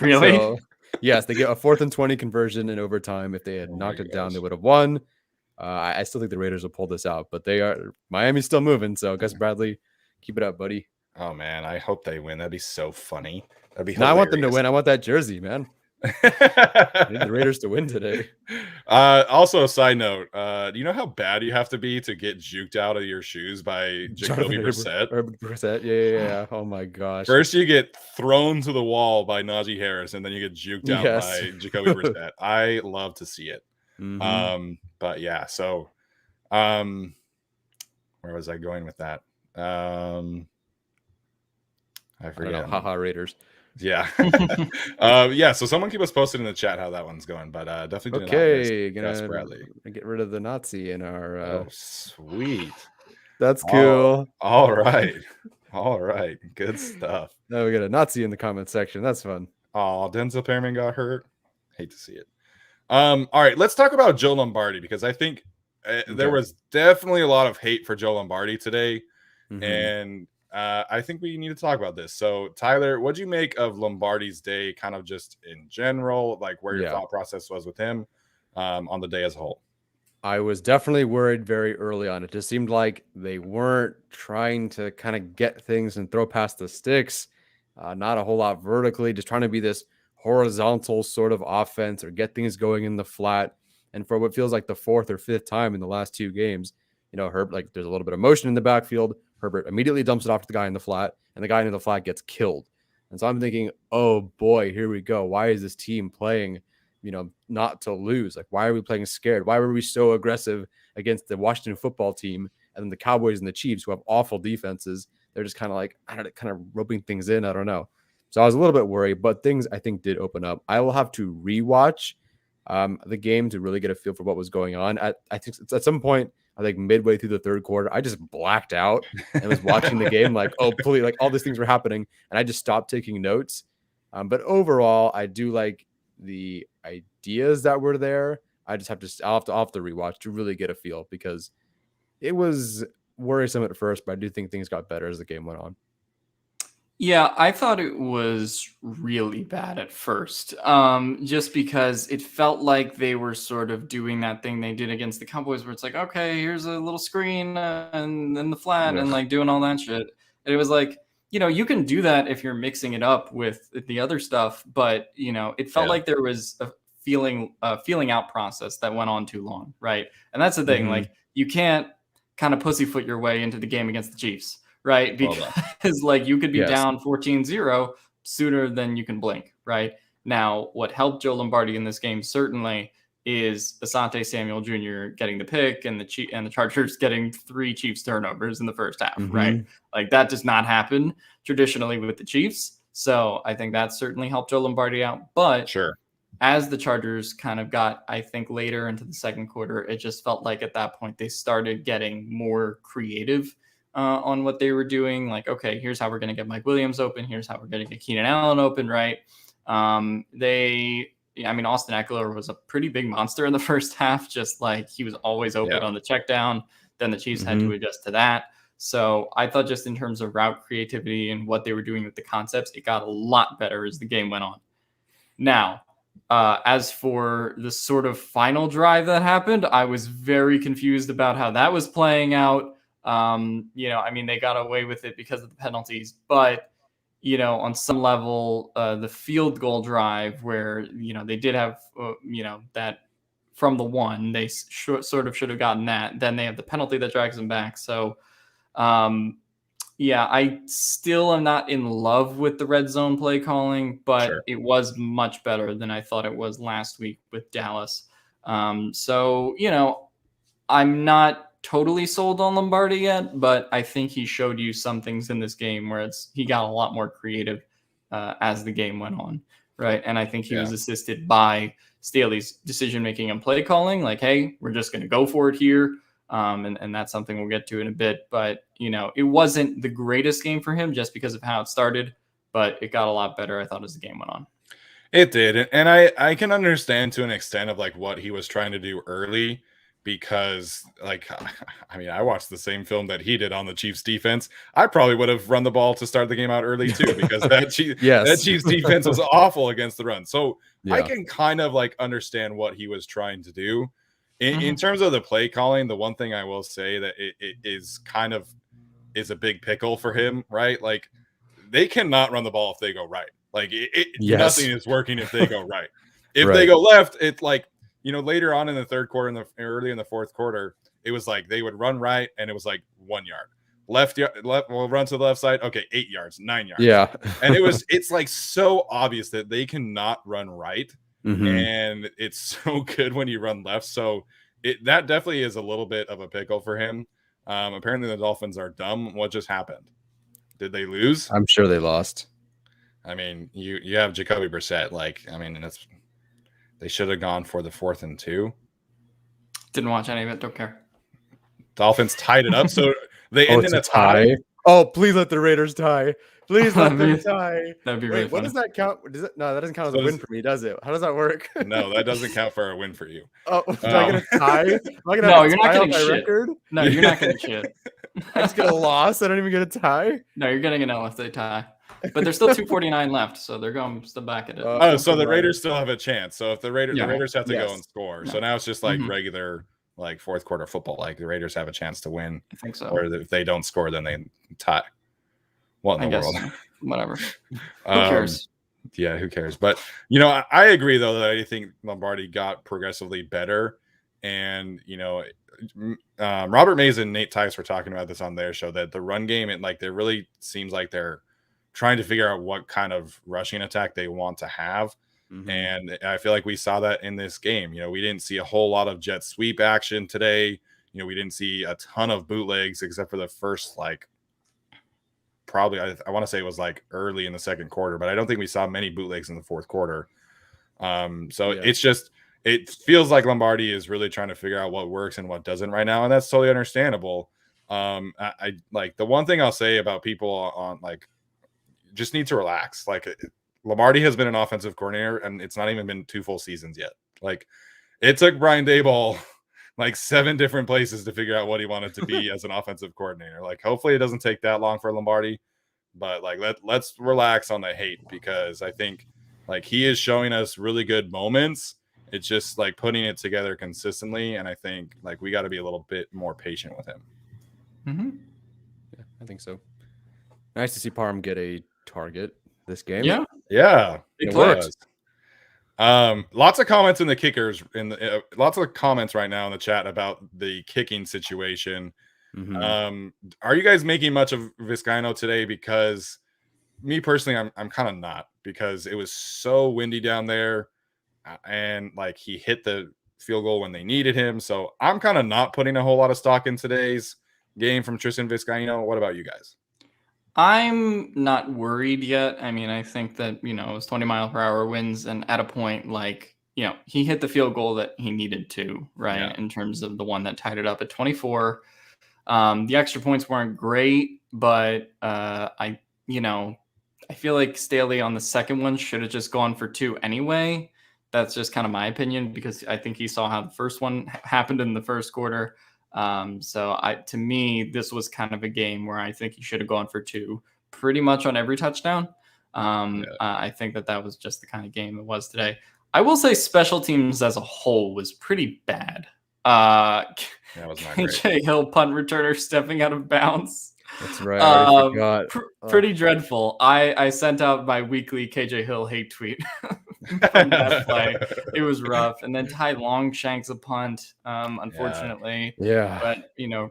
Really? So, yes, they get a 4th and 20 conversion in overtime. If they had knocked it down, they would have won. I still think the Raiders will pull this out, but Miami's still moving. So Gus Bradley, keep it up, buddy. Oh man, I hope they win. That'd be so funny. That'd be. No, I want them to win. I want that jersey, man. I need the Raiders to win today. Also, a side note, do you know how bad you have to be to get juked out of your shoes by Jacoby Brissett? Yeah. Oh my gosh. First, you get thrown to the wall by Najee Harris, and then you get juked out by Jacoby Brissett. I love to see it. But yeah, so where was I going with that? I forget. Haha, Raiders. Yeah. Yeah, so someone keep us posted in the chat how that one's going, but definitely Gus Bradley. Get rid of the Nazi in our oh sweet. That's cool. All right. Good stuff. Now we got a Nazi in the comment section. That's fun. Oh, Denzel Perryman got hurt. Hate to see it. All right, let's talk about Joe Lombardi because I think there was definitely a lot of hate for Joe Lombardi today, and I think we need to talk about this. So, Tyler, what'd you make of Lombardi's day, kind of just in general, like where your thought process was with him on the day as a whole? I was definitely worried very early on. It just seemed like they weren't trying to kind of get things and throw past the sticks, not a whole lot vertically, just trying to be this horizontal sort of offense or get things going in the flat. And for what feels like the 4th or 5th time in the last 2 games, Herb, like there's a little bit of motion in the backfield. Herbert immediately dumps it off to the guy in the flat, and the guy in the flat gets killed. And so I'm thinking, oh boy, here we go. Why is this team playing, not to lose? Like, why are we playing scared? Why were we so aggressive against the Washington football team and then the Cowboys and the Chiefs, who have awful defenses? They're just kind of like, kind of roping things in. I don't know. So I was a little bit worried, but things I think did open up. I will have to rewatch the game to really get a feel for what was going on. I think at some point, I think midway through the 3rd quarter, I just blacked out and was watching the game like, oh, please, like all these things were happening. And I just stopped taking notes. But overall, I do like the ideas that were there. I'll have to rewatch to really get a feel because it was worrisome at first, but I do think things got better as the game went on. Yeah, I thought it was really bad at first, just because it felt like they were sort of doing that thing they did against the Cowboys where it's like, okay, here's a little screen and then the flat and like doing all that shit. And it was like, you can do that if you're mixing it up with the other stuff, but, it felt like there was a feeling out process that went on too long, right? And that's the thing, like you can't kind of pussyfoot your way into the game against the Chiefs. Right, because like you could be down 14-0 sooner than you can blink. Right now, what helped Joe Lombardi in this game certainly is Asante Samuel Jr. getting the pick and the Chargers getting 3 Chiefs turnovers in the first half. Right, like that does not happen traditionally with the Chiefs. So I think that certainly helped Joe Lombardi out. But sure, as the Chargers kind of got, I think, later into the 2nd quarter, it just felt like at that point they started getting more creative on what they were doing. Like, okay, here's how we're going to get Mike Williams open. Here's how we're going to get Keenan Allen open, right? Austin Eckler was a pretty big monster in the first half, just like he was always open on the check down. Then the Chiefs had to adjust to that. So I thought just in terms of route creativity and what they were doing with the concepts, it got a lot better as the game went on. Now, As for the sort of final drive that happened, I was very confused about how that was playing out. I mean, they got away with it because of the penalties, but on some level, the field goal drive where they did have that from the one, they sort of should have gotten that. Then they have the penalty that drags them back. So, yeah, I still am not in love with the red zone play calling, but Sure. it was much better than I thought it was last week with Dallas. So, I'm not totally sold on Lombardi yet, but I think he showed you some things in this game where he got a lot more creative as the game went on, right? And I think he was assisted by Staley's decision making and play calling. Like, hey, we're just going to go for it here. And that's something we'll get to in a bit. But, it wasn't the greatest game for him just because of how it started, but it got a lot better, I thought, as the game went on. It did. And I can understand to an extent of like what he was trying to do early because like I mean, I watched the same film that he did on the Chiefs defense. I probably would have run the ball to start the game out early too because that Chiefs defense was awful against the run. So I can kind of like understand what he was trying to do. In terms of the play calling, the one thing I will say that it is kind of is a big pickle for him, right? Like they cannot run the ball if they go right. Like nothing is working if they go right. If they go left, it's like, later on in the third quarter, early in the fourth quarter, it was like they would run right and it was like 1 yard. Left, we'll run to the left side. Okay, 8 yards, 9 yards. Yeah. And it's like so obvious that they cannot run right. And it's so good when you run left. So that definitely is a little bit of a pickle for him. Apparently the Dolphins are dumb. What just happened? Did they lose? I'm sure they lost. I mean, you have Jacoby Brissett. Like, I mean, they should have gone for the 4th and 2. Didn't watch any of it. Don't care. Dolphins tied it up, so they end in a tie. Oh, please let the Raiders tie. Please let them tie. That'd be really funny. What does that count? No, that doesn't count as a win for me, does it? How does that work? No, that doesn't count for a win for you. Oh, do I get a tie? No, you're not getting shit. Record? No, you're not getting shit. I just get a loss. I don't even get a tie. No, you're getting an L if they tie. But there's still 2:49 left, so they're going still back at it. So the Raiders still have a chance. So if the Raiders have to go and score. So now it's just like regular like fourth quarter football. Like the Raiders have a chance to win. I think so. Or if they don't score, then they tie. What in the world? Whatever. Who cares? Yeah, who cares? But I agree though that I think Lombardi got progressively better, and Robert Mays and Nate Tice were talking about this on their show that the run game, there really seems like they're trying to figure out what kind of rushing attack they want to have. And I feel like we saw that in this game. We didn't see a whole lot of jet sweep action today. We didn't see a ton of bootlegs except for the first, probably, I want to say it was early in the second quarter, but I don't think we saw many bootlegs in the fourth quarter. It's just, it feels like Lombardi is really trying to figure out what works and what doesn't right now. And that's totally understandable. I the one thing I'll say about people on just need to relax. Lombardi has been an offensive coordinator and it's not even been 2 full seasons yet. It took Brian Daboll 7 different places to figure out what he wanted to be as an offensive coordinator. Hopefully it doesn't take that long for Lombardi, but let's relax on the hate because I think he is showing us really good moments. It's just putting it together consistently. And I think we got to be a little bit more patient with him. Yeah, I think so. Nice to see Parham get a target this game. Yeah, it was. Lots of comments in the kickers lots of comments right now in the chat about the kicking situation. Are you guys making much of Vizcaino today? Because me personally, I'm kind of not, because it was so windy down there and he hit the field goal when they needed him. So I'm kind of not putting a whole lot of stock in today's game from Tristan Vizcaino. What about you guys? I'm not worried yet. I mean, I think that, it was 20-mile-per-hour winds, and at a point, he hit the field goal that he needed to, right? Yeah. In terms of the one that tied it up at 24. The extra points weren't great, but I feel like Staley on the second one should have just gone for 2 anyway. That's just kind of my opinion, because I think he saw how the first one happened in the first quarter. To me, this was kind of a game where I think he should have gone for 2 pretty much on every touchdown. I think that was just the kind of game it was today. I will say special teams as a whole was pretty bad. That was not great. KJ Hill punt returner stepping out of bounds. That's right. I already forgot. Pretty dreadful. I sent out my weekly KJ Hill hate tweet from that play. It was rough. And then Ty Longshanks a punt, unfortunately. Yeah. But, you know,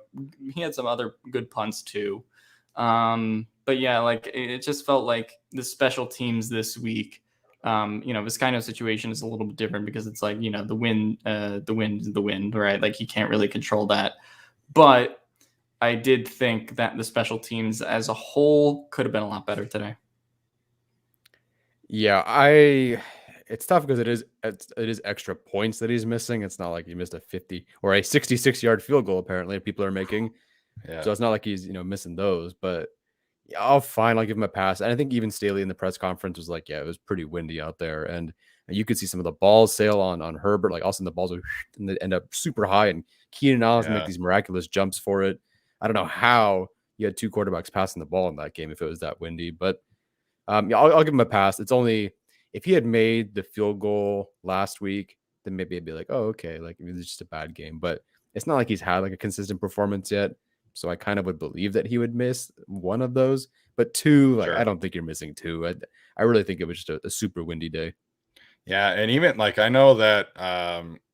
he had some other good punts too. But yeah, like it just felt like the special teams this week, you know, this kind of situation is a little bit different because it's like, you know, the wind is the wind, right? Like he can't really control that. But I did think that the special teams as a whole could have been a lot better today. Yeah, it's tough because it is extra points that he's missing. It's not like he missed a 50 or a 66-yard field goal, apparently, people are making. Yeah. So it's not like he's, you know, missing those, but yeah, I'll give him a pass. And I think even Staley in the press conference was like, yeah, it was pretty windy out there. And you could see some of the balls sail on Herbert, like also the balls would and they end up super high, and Keenan Allen make these miraculous jumps for it. I don't know how you had two quarterbacks passing the ball in that game if it was that windy, but yeah, I'll give him a pass. It's only if he had made the field goal last week, then maybe I'd be like, oh, okay, like it was just a bad game. But it's not like he's had like a consistent performance yet. So I kind of would believe that he would miss one of those. But two, like I don't think you're missing two. I really think it was just a super windy day. Yeah, and even like I know that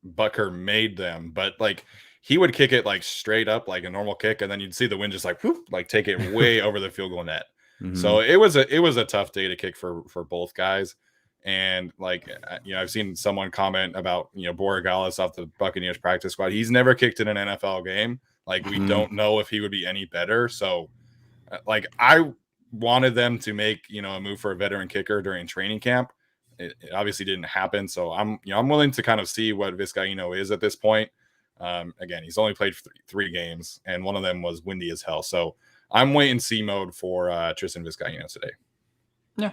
Butker made them, but like he would kick it like straight up like a normal kick, and then you'd see the wind just like whoop, like take it way over the field goal net. So it was a tough day to kick for both guys. And like you know, I've seen someone comment about, you know, Borregales off the Buccaneers practice squad. He's never kicked in an NFL game. Like we don't know if he would be any better. So like I wanted them to make, you know, a move for a veteran kicker during training camp. It obviously didn't happen. So I'm willing to kind of see what Vizcaino is at this point. Again, he's only played three games, and one of them was windy as hell. So I'm wait and see mode for Tristan Vizcaino today. Yeah.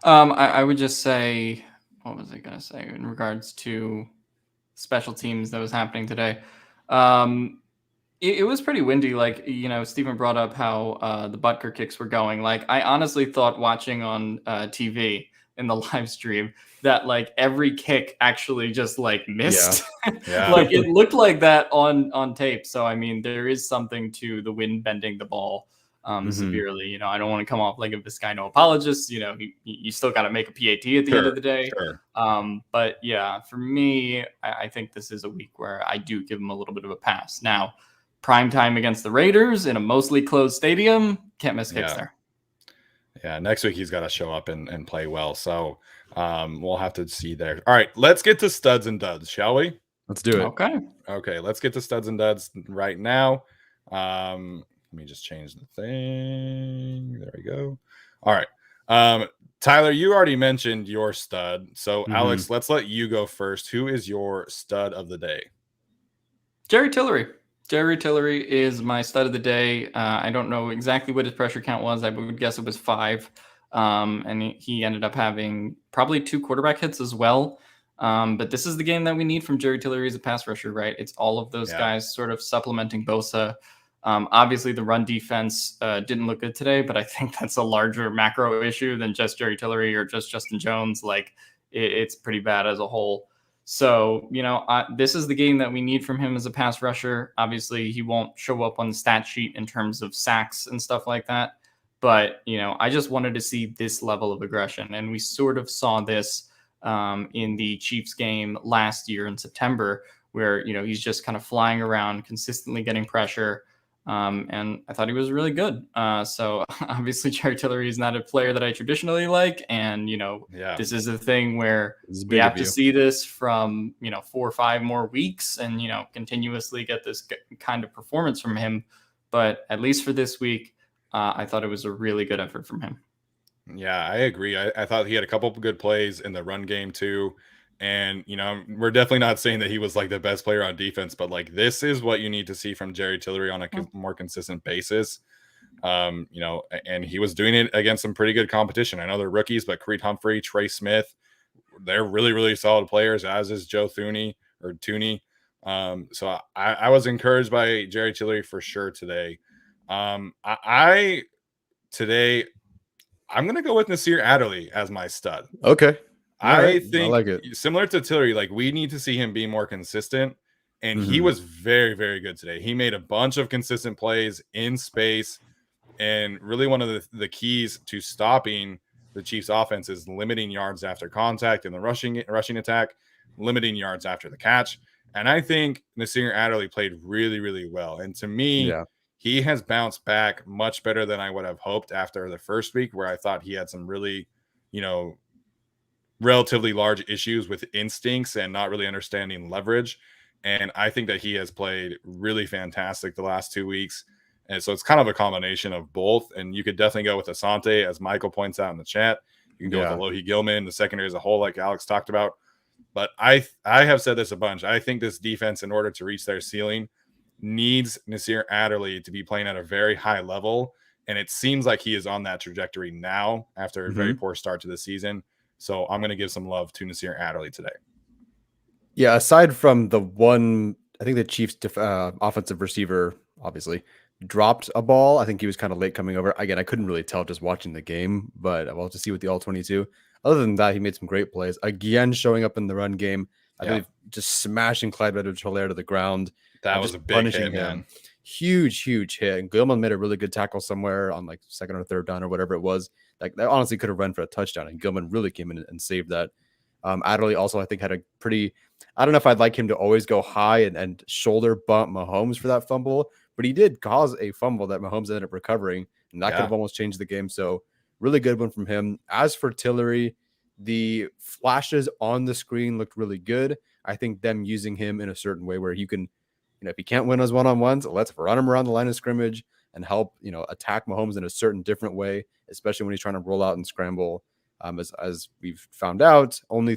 I would just say, what was I going to say in regards to special teams that was happening today? It was pretty windy. Like, you know, Stephen brought up how the Butker kicks were going. Like, I honestly thought watching on TV in the live stream that like every kick actually just like missed. Yeah. Like it looked like that on tape. So I mean, there is something to the wind bending the ball severely. You know, I don't want to come off like a Vizcaino apologist. You know, you still got to make a PAT at the end of the day. Sure. But yeah, for me, I think this is a week where I do give him a little bit of a pass. Now, prime time against the Raiders in a mostly closed stadium, can't miss kicks there. Yeah, next week he's got to show up and play well. So we'll have to see there. All right, let's get to studs and duds, shall we? Let's do it. Okay, let's get to studs and duds right now. Let me just change the thing. There we go. All right. Tyler, you already mentioned your stud. So, Alex, let's let you go first. Who is your stud of the day? Jerry Tillery. Jerry Tillery is my stud of the day. I don't know exactly what his pressure count was. I would guess it was 5. And he ended up having probably 2 quarterback hits as well. But this is the game that we need from Jerry Tillery as a pass rusher, right? It's all of those guys sort of supplementing Bosa. Obviously, the run defense didn't look good today, but I think that's a larger macro issue than just Jerry Tillery or just Justin Jones. Like, it's pretty bad as a whole. So, you know, this is the game that we need from him as a pass rusher. Obviously, he won't show up on the stat sheet in terms of sacks and stuff like that. But, you know, I just wanted to see this level of aggression. And we sort of saw this in the Chiefs game last year in September, where, you know, he's just kind of flying around, consistently getting pressure. And I thought he was really good. So obviously Jerry Tillery is not a player that I traditionally like. And, you know, this is a thing where we have to see this from, you know, 4 or 5 more weeks and, you know, continuously get this kind of performance from him. But at least for this week, I thought it was a really good effort from him. Yeah, I agree. I thought he had a couple of good plays in the run game too. And, you know, we're definitely not saying that he was like the best player on defense, but like this is what you need to see from Jerry Tillery on a more consistent basis. You know, and he was doing it against some pretty good competition. I know they're rookies, but Creed Humphrey, Trey Smith, they're really, really solid players, as is Joe Thuney. So I was encouraged by Jerry Tillery for sure today. Today, I'm going to go with Nasir Adderley as my stud. Okay. I I think like it. similar to Tillery, like we need to see him be more consistent. And he Mhm. was very, very good today. He made a bunch of consistent plays in space. And really one of the keys to stopping the Chiefs offense is limiting yards after contact in the rushing attack, limiting yards after the catch. And I think Nasir Adderley played really, really well. And to me, Yeah. he has bounced back much better than I would have hoped after the first week, where I thought he had some really, you know, relatively large issues with instincts and not really understanding leverage. And I think that he has played really fantastic the last 2 weeks. And so it's kind of a combination of both. And you could definitely go with Asante, as Michael points out in the chat. You can go with Alohi Gilman, the secondary as a whole, like Alex talked about. But I have said this a bunch. I think this defense, in order to reach their ceiling, needs Nasir Adderley to be playing at a very high level. And it seems like he is on that trajectory now after a very poor start to the season. So I'm going to give some love to Nasir Adderley today. Yeah, aside from the one, I think the Chiefs offensive receiver obviously dropped a ball. I think he was kind of late coming over. Again, I couldn't really tell just watching the game, but we'll have to see with the all-22. Other than that, he made some great plays. Again, showing up in the run game. I believe just smashing Clyde Edwards-Helaire to the ground. That was a big hit, man. Huge hit. And Gilman made a really good tackle somewhere on like second or third down or whatever it was. Like that honestly could have run for a touchdown, and Gilman really came in and saved that. Adderley also, I think, had a pretty, I don't know if I'd like him to always go high and shoulder bump Mahomes for that fumble, but he did cause a fumble that Mahomes ended up recovering, and that could have almost changed the game. So really good one from him. As for Tillery, the flashes on the screen looked really good. I think them using him in a certain way where you can, if you can't win those one-on-ones, let's run him around the line of scrimmage and help, attack Mahomes in a certain different way, especially when he's trying to roll out and scramble. As we've found out, only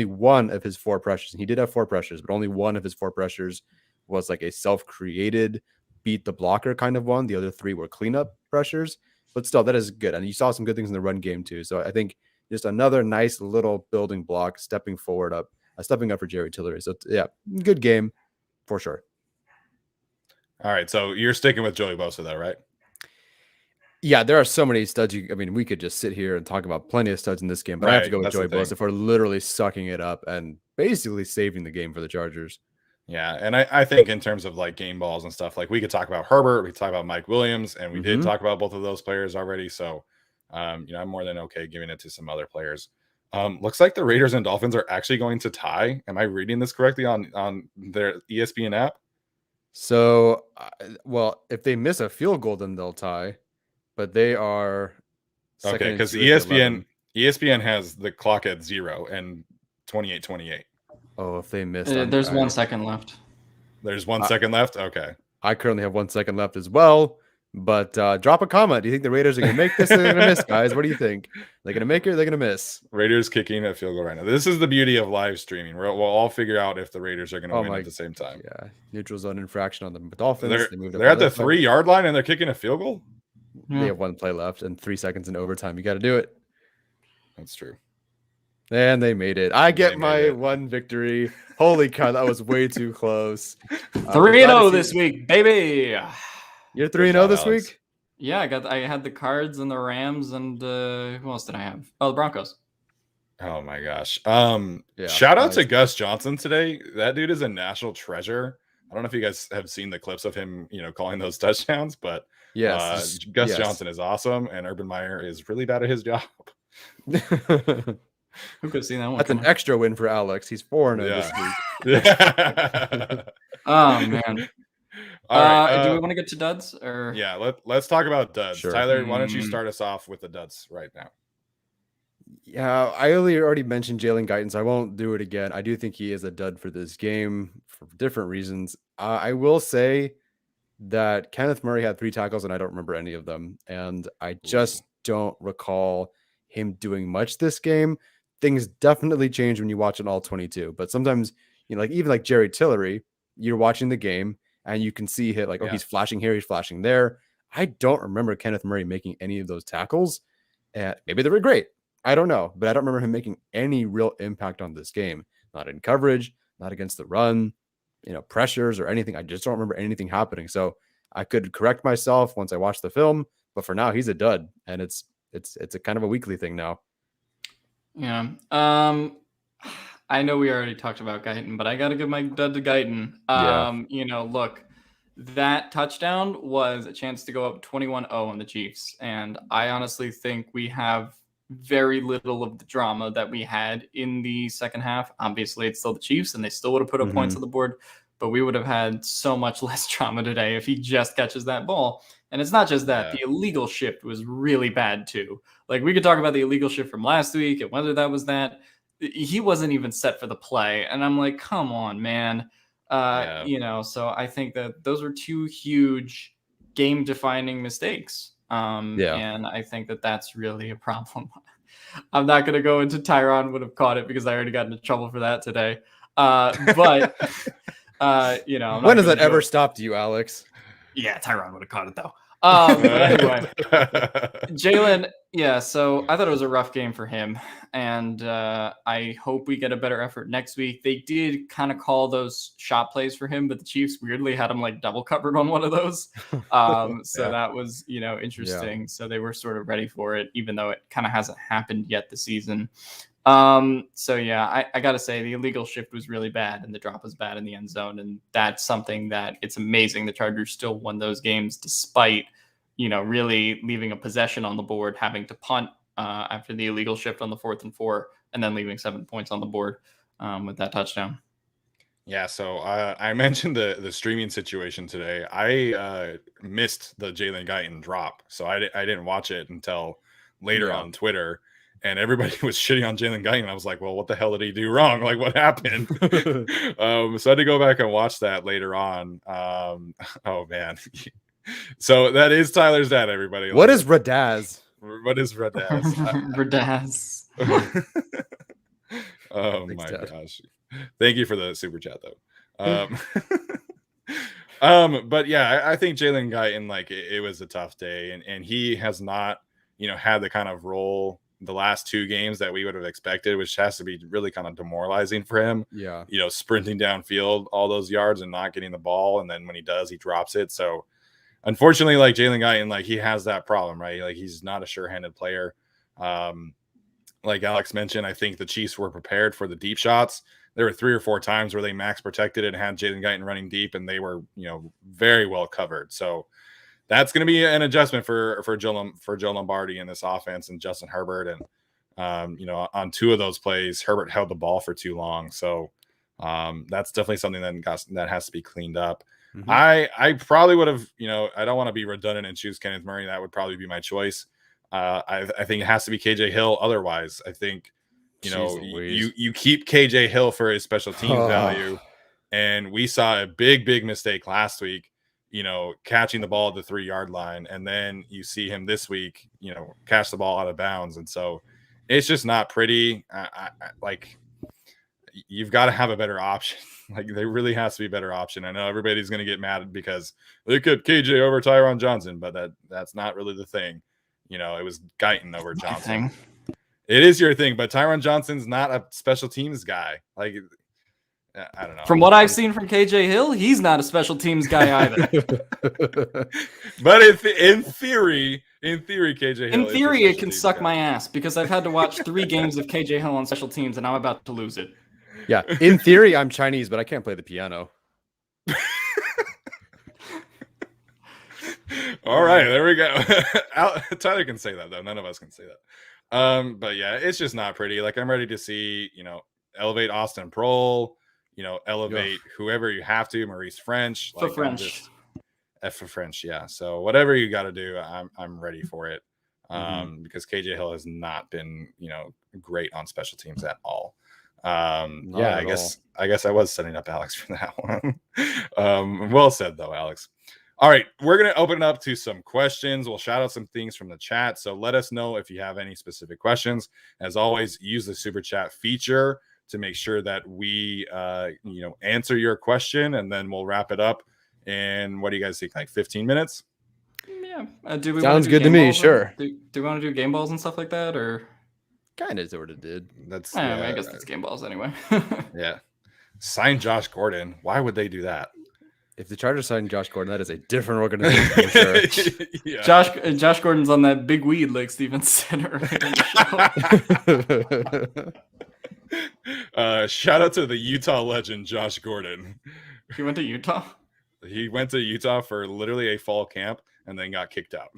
one of his 4 pressures, and he did have 4 pressures, but only one of his 4 pressures was like a self-created beat the blocker kind of one. The other 3 were cleanup pressures, but still, that is good. And you saw some good things in the run game too. So I think just another nice little building block, stepping up for Jerry Tillery. So yeah, good game for sure. All right, so you're sticking with Joey Bosa though, right? Yeah, there are so many studs. We could just sit here and talk about plenty of studs in this game, but I have to go with Joey Bosa for literally sucking it up and basically saving the game for the Chargers. Yeah, and I think in terms of like game balls and stuff, like we could talk about Herbert, we could talk about Mike Williams, and we did talk about both of those players already. So, I'm more than okay giving it to some other players. Looks like the Raiders and Dolphins are actually going to tie. Am I reading this correctly on their ESPN app? So, well, if they miss a field goal, then they'll tie. But they are okay because ESPN has the clock at 0 and 28-28. Oh, if they missed, there's 1 second left. There's 1 second left. Okay, I currently have 1 second left as well. But drop a comment. Do you think the Raiders are going to make this? Or they're going to miss, guys? What do you think? They're going to make it or they're going to miss? Raiders kicking a field goal right now. This is the beauty of live streaming. We'll all figure out if the Raiders are going to win at the same time. Yeah, neutral zone infraction on the Dolphins. They're at the 3-yard line and they're kicking a field goal. They have 1 play left and 3 seconds in overtime. You got to do it. That's true. And they made it. I get my 1 victory. Holy cow, that was way too close. 3-0 this week, baby. You're 3-0 this week? Yeah, I had the Cards and the Rams and who else did I have? Oh, the Broncos. Oh my gosh. Shout out to Gus Johnson today. That dude is a national treasure. I don't know if you guys have seen the clips of him, calling those touchdowns, but Gus Johnson is awesome, and Urban Meyer is really bad at his job. Who could have seen that one? That's an extra win for Alex. He's 4-0 this week. Oh man. All right, do we want to get to duds or? Yeah, let's talk about duds. Sure. Tyler, why don't you start us off with the duds right now? Yeah, I already mentioned Jalen Guyton, so I won't do it again. I do think he is a dud for this game for different reasons. I will say that Kenneth Murray had 3 tackles, and I don't remember any of them. And I just don't recall him doing much this game. Things definitely change when you watch an all-22. But sometimes, even like Jerry Tillery, you're watching the game, and you can see hit he's flashing here, he's flashing there. I don't remember Kenneth Murray making any of those tackles. And maybe they were great. I don't know, but I don't remember him making any real impact on this game. Not in coverage, not against the run, pressures or anything. I just don't remember anything happening. So I could correct myself once I watch the film, but for now he's a dud, and it's a kind of a weekly thing now. Yeah. I know we already talked about Guyton, but I got to give my dud to Guyton. Look, that touchdown was a chance to go up 21-0 on the Chiefs. And I honestly think we have very little of the drama that we had in the second half. Obviously, it's still the Chiefs, and they still would have put up points on the board, but we would have had so much less drama today if he just catches that ball. And it's not just that. The illegal shift was really bad, too. Like, we could talk about the illegal shift from last week and whether that was that. He wasn't even set for the play. And I'm like, come on, man. So I think that those were two huge game-defining mistakes. And I think that that's really a problem. I'm not going to go into Tyron would have caught it because I already got into trouble for that today. When has that ever stopped you, Alex? Yeah, Tyron would have caught it though. But anyway, Jalen, so I thought it was a rough game for him, and I hope we get a better effort next week. They did kind of call those shot plays for him, but the Chiefs weirdly had him like double covered on one of those. That was, interesting. Yeah. So they were sort of ready for it, even though it kind of hasn't happened yet this season. I got to say the illegal shift was really bad and the drop was bad in the end zone. And that's something that it's amazing the Chargers still won those games despite, really leaving a possession on the board, having to punt after the illegal shift on the 4th and 4, and then leaving 7 points on the board with that touchdown. Yeah, so I mentioned the streaming situation today. I missed the Jalen Guyton drop, so I didn't watch it until later on Twitter. And everybody was shitting on Jalen Guyton. I was like, well, what the hell did he do wrong? Like, what happened? So I had to go back and watch that later on. Oh, man. So that is Tyler's dad, everybody. What is Radaz? What is Radaz? Radaz. Oh, thanks, my Dad. Gosh. Thank you for the super chat, though. But yeah, I think Jalen Guyton, like, it was a tough day. And he has not, had the kind of role the last 2 games that we would have expected, which has to be really kind of demoralizing for him. Yeah. Sprinting downfield all those yards and not getting the ball. And then when he does, he drops it. So unfortunately, like Jalen Guyton, like he has that problem, right? Like he's not a sure-handed player. Like Alex mentioned, I think the Chiefs were prepared for the deep shots. There were 3 or 4 times where they max protected and had Jalen Guyton running deep, and they were, very well covered. So that's going to be an adjustment for Joe Lombardi in this offense and Justin Herbert. And, on 2 of those plays, Herbert held the ball for too long. So that's definitely something that has to be cleaned up. Mm-hmm. I probably would have, I don't want to be redundant and choose Kenneth Murray. That would probably be my choice. I think it has to be KJ Hill. Otherwise, I think, you keep KJ Hill for his special team value. And we saw a big mistake last week, catching the ball at the 3-yard line. And then you see him this week, catch the ball out of bounds. And so it's just not pretty. Like, you've got to have a better option. Like, there really has to be a better option. I know everybody's going to get mad because they could KJ over Tyron Johnson, but that's not really the thing. It was Guyton over Johnson. It is your thing, but Tyron Johnson's not a special teams guy. Like, I don't know. From what I've seen from KJ Hill, he's not a special teams guy either. But in theory, KJ Hill. In theory, it can suck my ass because I've had to watch 3 games of KJ Hill on special teams, and I'm about to lose it. Yeah, in theory, I'm Chinese, but I can't play the piano. All right, there we go. Tyler can say that, though. None of us can say that. But yeah, it's just not pretty. Like, I'm ready to see, elevate Austin Prohl, elevate whoever you have to, Maurice French. For French. For French, yeah. So whatever you got to do, I'm ready for it. Because KJ Hill has not been, great on special teams at all. I guess I was setting up Alex for that one. Well said, though, Alex. All right, we're going to open it up to some questions. We'll shout out some things from the chat. So let us know if you have any specific questions. As always, use the super chat feature to make sure that we, answer your question, and then we'll wrap it up. And what do you guys think? Like 15 minutes? Yeah. Sounds good to me. Sure. Do we want to do game balls and stuff like that, or? Kind of sort of did. I guess that's game balls anyway. Yeah. Sign Josh Gordon. Why would they do that? if the Chargers sign Josh Gordon, that is a different organization for sure. Yeah. Josh Gordon's on that big weed, like Steven said earlier in the show. Shout out to the Utah legend, Josh Gordon. He went to Utah? He went to Utah for literally a fall camp and then got kicked out.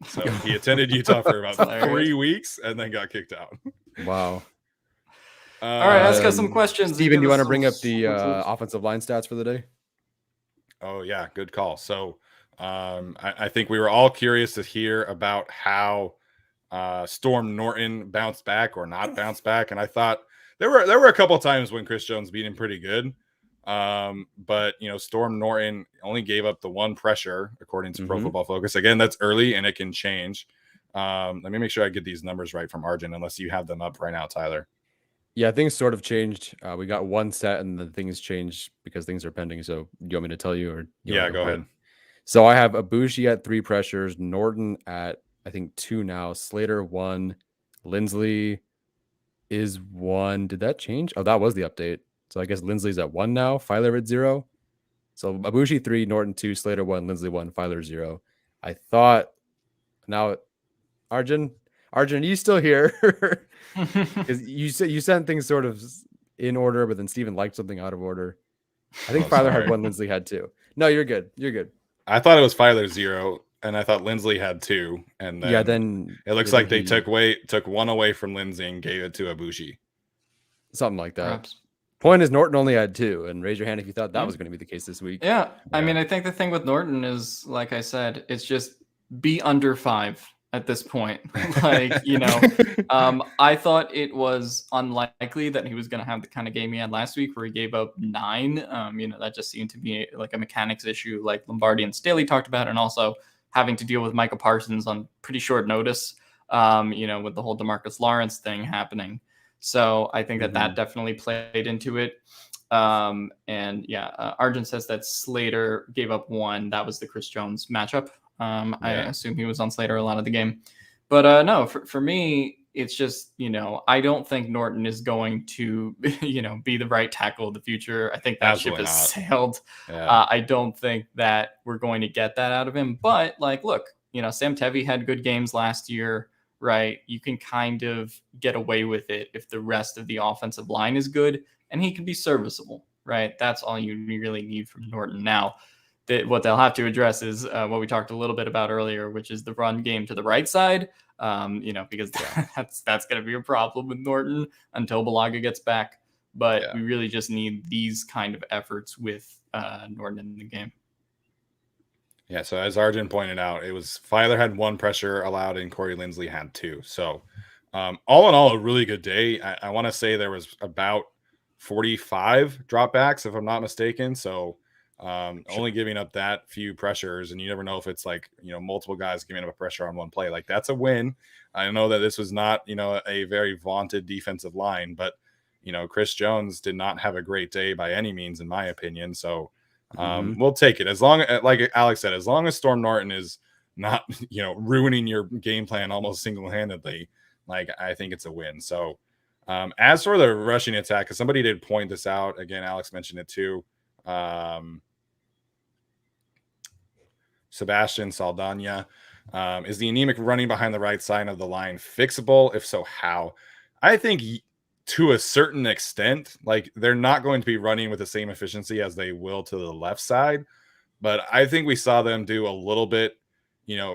So he attended Utah for about 3 weeks and then got kicked out. Wow. All right, ask us some questions. Steven, do you want to bring up the offensive line stats for the day? Oh, yeah, good call. So I think we were all curious to hear about how Storm Norton bounced back or not bounced back. And I thought there were a couple of times when Chris Jones beat him pretty good. But, Storm Norton only gave up the one pressure, according to Pro Football Focus. Again, that's early and it can change. Let me make sure I get these numbers right from Arjun, unless you have them up right now, Tyler. Yeah, things sort of changed. We got one set and then things changed because things are pending. So you want me to tell you or? Yeah, go ahead. So I have Ibushi at 3 pressures, Norton at, I think, 2 now, Slater 1, Lindsley is 1. Did that change? Oh, that was the update. So I guess Lindsley's at 1 now, Filer at 0. So Ibushi 3, Norton 2, Slater 1, Lindsley 1, Filer 0. I thought now, Arjun, are you still here? Because you sent things sort of in order, but then Steven liked something out of order. I think Filer had 1, Lindsley had 2. No, you're good. You're good. I thought it was Filer 0, and I thought Lindsley had 2. And then, then it looks like they took 1 away from Lindsley and gave it to Ibushi. Something like that. Perhaps. Point is, Norton only had 2, and raise your hand if you thought that was going to be the case this week. Yeah, I mean, I think the thing with Norton is, like I said, it's just be under 5 at this point. I thought it was unlikely that he was going to have the kind of game he had last week where he gave up 9. That just seemed to be like a mechanics issue like Lombardi and Staley talked about, and also having to deal with Micah Parsons on pretty short notice, with the whole DeMarcus Lawrence thing happening. So I think that definitely played into it. Arjun says that Slater gave up 1. That was the Chris Jones matchup. I assume he was on Slater a lot of the game. But no, for me, it's just, I don't think Norton is going to, be the right tackle of the future. I think that ship has sailed. Yeah. I don't think that we're going to get that out of him. But, look, Sam Tevi had good games last year, right? You can kind of get away with it if the rest of the offensive line is good, and he can be serviceable, right? That's all you really need from Norton. Now, what they'll have to address is what we talked a little bit about earlier, which is the run game to the right side, because that's going to be a problem with Norton until Balaga gets back. But we really just need these kind of efforts with Norton in the game. Yeah, so as Arjun pointed out, it was Filer had 1 pressure allowed and Corey Lindsley had 2. So all in all, a really good day. I want to say there was about 45 dropbacks, if I'm not mistaken. So only giving up that few pressures, and you never know if it's multiple guys giving up a pressure on one play. That's a win. I know that this was not a very vaunted defensive line, but Chris Jones did not have a great day by any means, in my opinion. So we'll take it, as long as, like Alex said, as long as Storm Norton is not ruining your game plan almost single-handedly, I think it's a win. So as for the rushing attack, because somebody did point this out again, Alex mentioned it too. Sebastian Saldana, is the anemic running behind the right side of the line fixable? If so, how? I think to a certain extent, they're not going to be running with the same efficiency as they will to the left side, but I think we saw them do a little bit,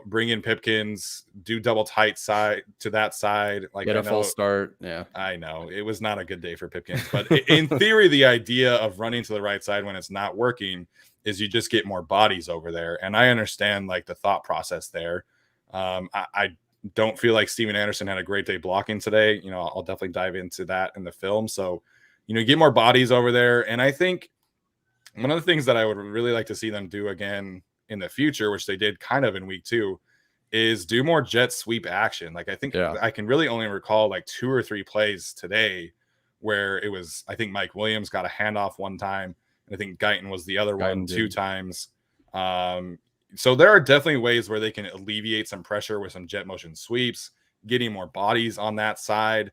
bring in Pipkins, do double tight side to that side, get a full start. Yeah, I know it was not a good day for Pipkins, but in theory, the idea of running to the right side when it's not working is you just get more bodies over there. And I understand the thought process there. I don't feel like Steven Anderson had a great day blocking today. I'll definitely dive into that in the film. So, get more bodies over there. And I think one of the things that I would really like to see them do again in the future, which they did kind of in week 2, is do more jet sweep action. I think I can really only recall 2 or 3 plays today where it was, I think Mike Williams got a handoff one time. I think Guyton was the other one 2 times. So there are definitely ways where they can alleviate some pressure with some jet motion sweeps, getting more bodies on that side.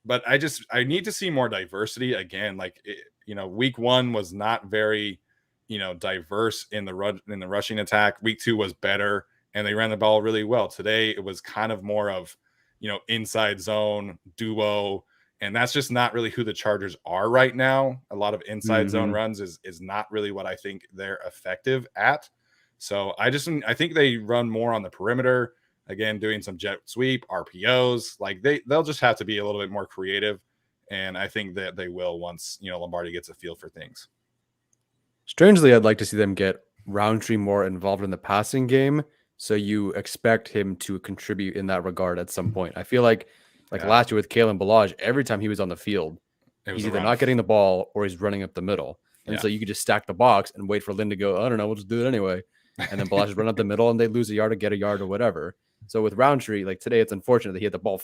But I need to see more diversity again. Week 1 was not very, diverse in the rushing attack. Week 2 was better, and they ran the ball really well. Today it was kind of more of inside zone duo, and that's just not really who the Chargers are right now. A lot of inside zone runs is not really what I think they're effective at. So I think they run more on the perimeter, again, doing some jet sweep, RPOs. Like they'll just have to be a little bit more creative, and I think that they will once Lombardi gets a feel for things. Strangely, I'd like to see them get Roundtree more involved in the passing game, so you expect him to contribute in that regard at some point. I feel like last year with Kalen Ballage, every time he was on the field, he's either not getting the ball or he's running up the middle. And so you could just stack the box and wait for Lynn to go, I don't know, we'll just do it anyway. And then Ballage run up the middle and they lose a yard or get a yard or whatever. So with Roundtree, like today, it's unfortunate that he had the ball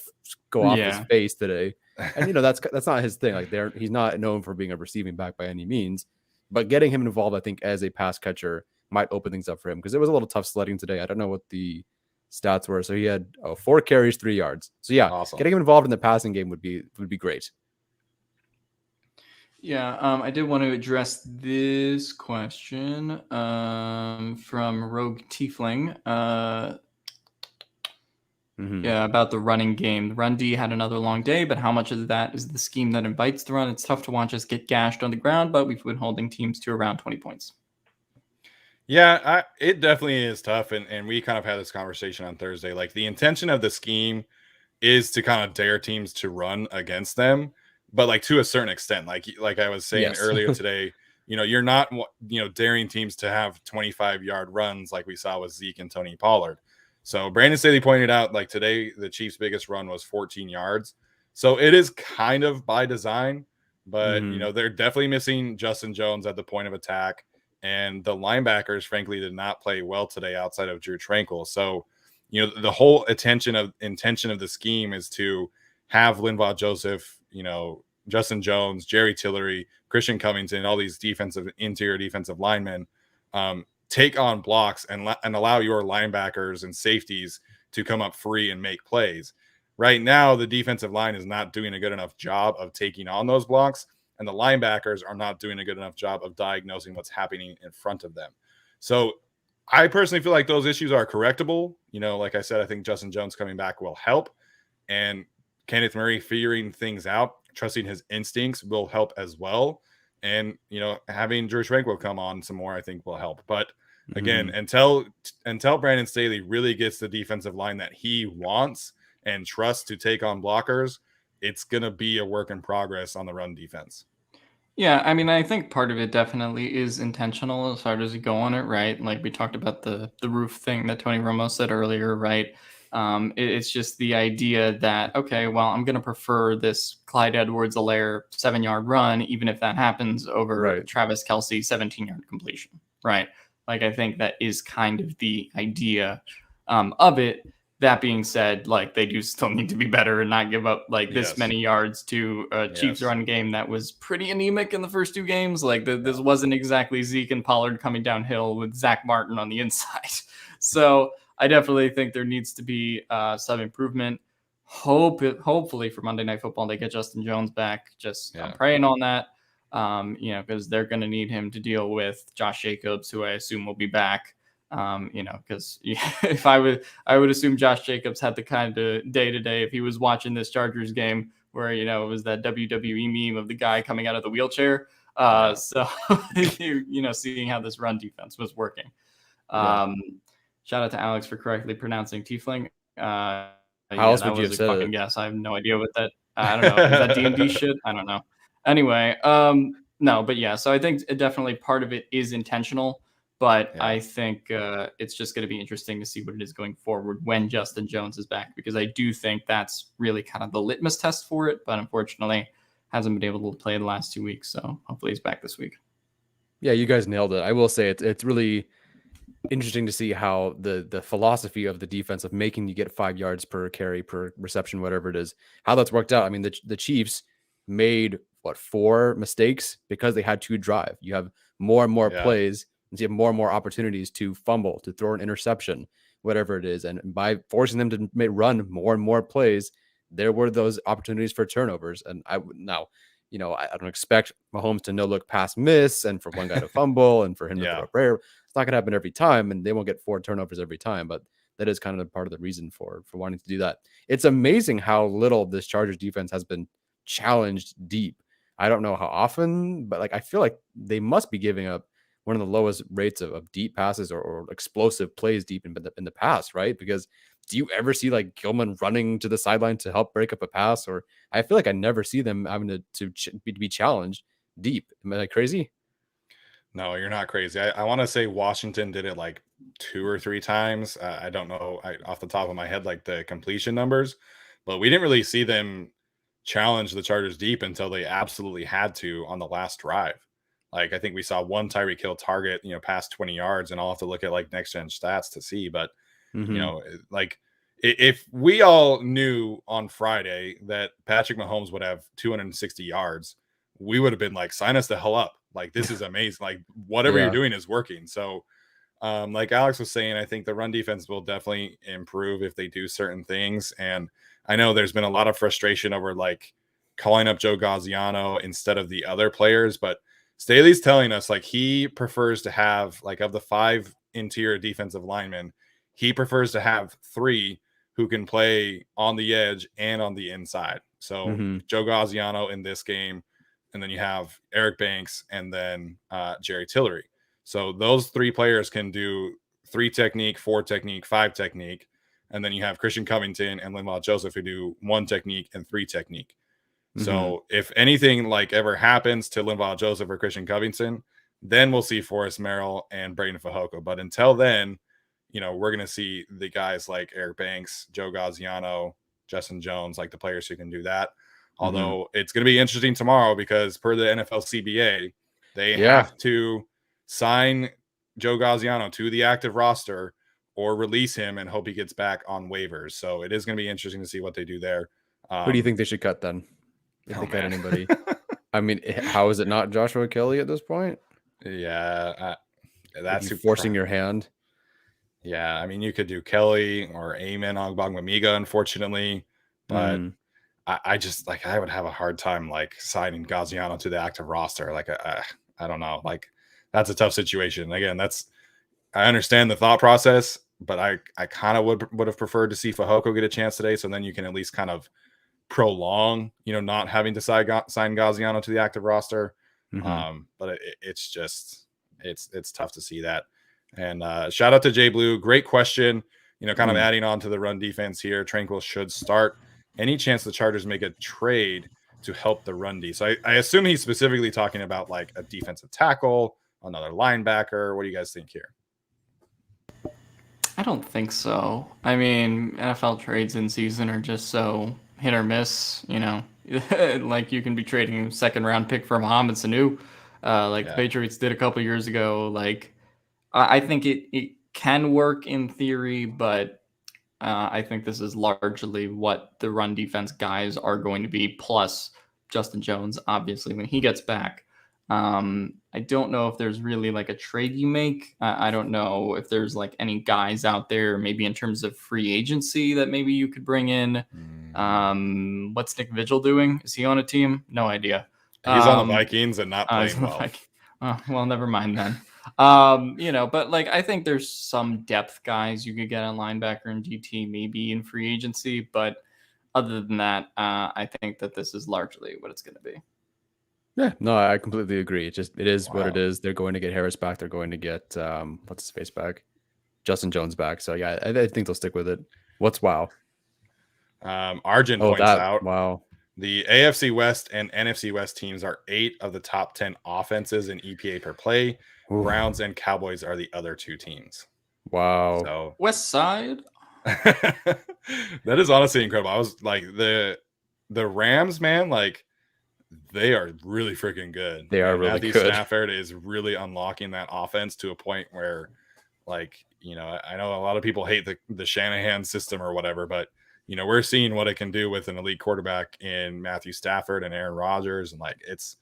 go off his face today. And that's not his thing. Like he's not known for being a receiving back by any means. But getting him involved, I think, as a pass catcher might open things up for him because it was a little tough sledding today. I don't know what the stats were. So he had 4 carries, 3 yards. So yeah, awesome. Getting him involved in the passing game would be great. Yeah, I did want to address this question from Rogue Tiefling. Yeah, about the running game. The run D had another long day, but how much of that is the scheme that invites the run? It's tough to watch us get gashed on the ground, but we've been holding teams to around 20 points. Yeah, it definitely is tough, and we kind of had this conversation on Thursday. Like the intention of the scheme is to kind of dare teams to run against them, but like to a certain extent. Like I was saying earlier today, you're not daring teams to have 25-yard runs like we saw with Zeke and Tony Pollard. So Brandon Staley pointed out, like today, the Chiefs' biggest run was 14 yards. So it is kind of by design, but they're definitely missing Justin Jones at the point of attack, and the linebackers, frankly, did not play well today outside of Drew Tranquil. So, the whole intention of the scheme is to have Linval Joseph, Justin Jones, Jerry Tillery, Christian Covington, all these interior defensive linemen. Take on blocks and allow your linebackers and safeties to come up free and make plays. Right now, the defensive line is not doing a good enough job of taking on those blocks, and the linebackers are not doing a good enough job of diagnosing what's happening in front of them. So I personally feel like those issues are correctable. Like I said, I think Justin Jones coming back will help, and Kenneth Murray figuring things out, trusting his instincts will help as well. And, having Drew Tranquil come on some more, I think will help. But again, until Brandon Staley really gets the defensive line that he wants and trusts to take on blockers, it's going to be a work in progress on the run defense. Yeah, I mean, I think part of it definitely is intentional as far as you go on it, right? Like we talked about the roof thing that Tony Romo said earlier, right? It's just the idea that, okay, well, I'm going to prefer this Clyde Edwards-Helaire 7-yard run, even if that happens over Travis Kelce 17-yard completion, right? Like, I think that is kind of the idea of it. That being said, like they do still need to be better and not give up like this many yards to a Chiefs run game that was pretty anemic in the first 2 games. Like this wasn't exactly Zeke and Pollard coming downhill with Zach Martin on the inside. So I definitely think there needs to be some improvement. Hopefully for Monday Night Football, they get Justin Jones back. I'm praying on that, because they're going to need him to deal with Josh Jacobs, who I assume will be back. Because if I would assume Josh Jacobs had the kind of day today if he was watching this Chargers game where, it was that WWE meme of the guy coming out of the wheelchair. So, seeing how this run defense was working. Shout out to Alex for correctly pronouncing Tiefling. How else would you have said fucking it? guess. I have no idea what that, I don't know. Is that D&D shit? I don't know. Anyway, no, but yeah, so I think definitely part of it is intentional. But I think it's just going to be interesting to see what it is going forward when Justin Jones is back, because I do think that's really kind of the litmus test for it. But unfortunately, hasn't been able to play the last 2 weeks. So hopefully he's back this week. Yeah, you guys nailed it. I will say it's really interesting to see how the philosophy of the defense of making you get 5 yards per carry, per reception, whatever it is, how that's worked out. I mean, the Chiefs made 4 mistakes because they had to drive. You have more and more plays. And so you have more and more opportunities to fumble, to throw an interception, whatever it is. And by forcing them to run more and more plays, there were those opportunities for turnovers. And now I don't expect Mahomes to no look pass miss and for one guy to fumble and for him to throw a prayer. It's not going to happen every time, and they won't get 4 turnovers every time. But that is kind of part of the reason for wanting to do that. It's amazing how little this Chargers defense has been challenged deep. I don't know how often, but like I feel like they must be giving up one of the lowest rates of deep passes or explosive plays deep in the past, right? Because do you ever see like Gilman running to the sideline to help break up a pass? Or I feel like I never see them having to be challenged deep. Am I crazy? No, you're not crazy. I want to say Washington did it like 2 or 3 times. I don't know off the top of my head like the completion numbers, but we didn't really see them challenge the Chargers deep until they absolutely had to on the last drive. Like I think we saw one Tyreek Hill target, past 20 yards, and I'll have to look at like next gen stats to see. But like if we all knew on Friday that Patrick Mahomes would have 260 yards, we would have been like, sign us the hell up. Like, this is amazing. Like, whatever you're doing is working. So, like Alex was saying, I think the run defense will definitely improve if they do certain things. And I know there's been a lot of frustration over like calling up Joe Gaziano instead of the other players, but Staley's telling us like he prefers to have like of the 5 interior defensive linemen, he prefers to have 3 who can play on the edge and on the inside. So Joe Gaziano in this game, and then you have Eric Banks and then Jerry Tillery. So those 3 players can do 3 technique, 4 technique, 5 technique. And then you have Christian Covington and Linval Joseph who do 1 technique and 3 technique. So if anything like ever happens to Linval Joseph or Christian Covington, then we'll see Forrest Merrill and Braden Fajoko. But until then, we're going to see the guys like Eric Banks, Joe Gaziano, Justin Jones, like the players who can do that. Although it's going to be interesting tomorrow because per the NFL CBA, they have to sign Joe Gaziano to the active roster or release him and hope he gets back on waivers. So it is going to be interesting to see what they do there. Who do you think they should cut then? If they cut anybody? I mean, how is it not Joshua Kelly at this point? Yeah. That's forcing your hand. Yeah. I mean, you could do Kelly or Amen Ogbongbemiga, unfortunately. But I just like I would have a hard time like signing Gaziano to the active roster. Like I don't know, like that's a tough situation. Again, I understand the thought process, but I kind of would have preferred to see Fajoko get a chance today, so then you can at least kind of prolong, not having to sign Gaziano to the active roster. But it's just it's tough to see that. And shout out to Jay Blue, great question. Kind of adding on to the run defense here. Tranquil should start. Any chance the Chargers make a trade to help the run D? So I assume he's specifically talking about like a defensive tackle, another linebacker. What do you guys think here? I don't think so. I mean, NFL trades in season are just so hit or miss, like you can be trading a 2nd-round pick for Mohamed Sanu, the Patriots did a couple years ago. Like, I think it can work in theory, but I think this is largely what the run defense guys are going to be, plus Justin Jones, obviously, when he gets back. I don't know if there's really like a trade you make. I don't know if there's like any guys out there, maybe in terms of free agency that maybe you could bring in. What's Nick Vigil doing? Is he on a team? No idea. He's on the Vikings and not playing well. Well, never mind then. But like I think there's some depth guys you could get on linebacker and DT, maybe in free agency. But other than that, I think that this is largely what it's going to be. Yeah, no, I completely agree. It is what it is. They're going to get Harris back. They're going to get what's his face back, Justin Jones back. So yeah, I think they'll stick with it. What's wow? Arjun points out wow. The AFC West and NFC West teams are 8 of the top 10 offenses in EPA per play. Ooh. Browns and Cowboys are the other 2 teams. Wow. So West Side. That is honestly incredible. I was like the Rams, man, like they are really freaking good. They are really Matthew good. Stafford is really unlocking that offense to a point where, like, I know a lot of people hate the Shanahan system or whatever, but we're seeing what it can do with an elite quarterback in Matthew Stafford and Aaron Rodgers, and like it's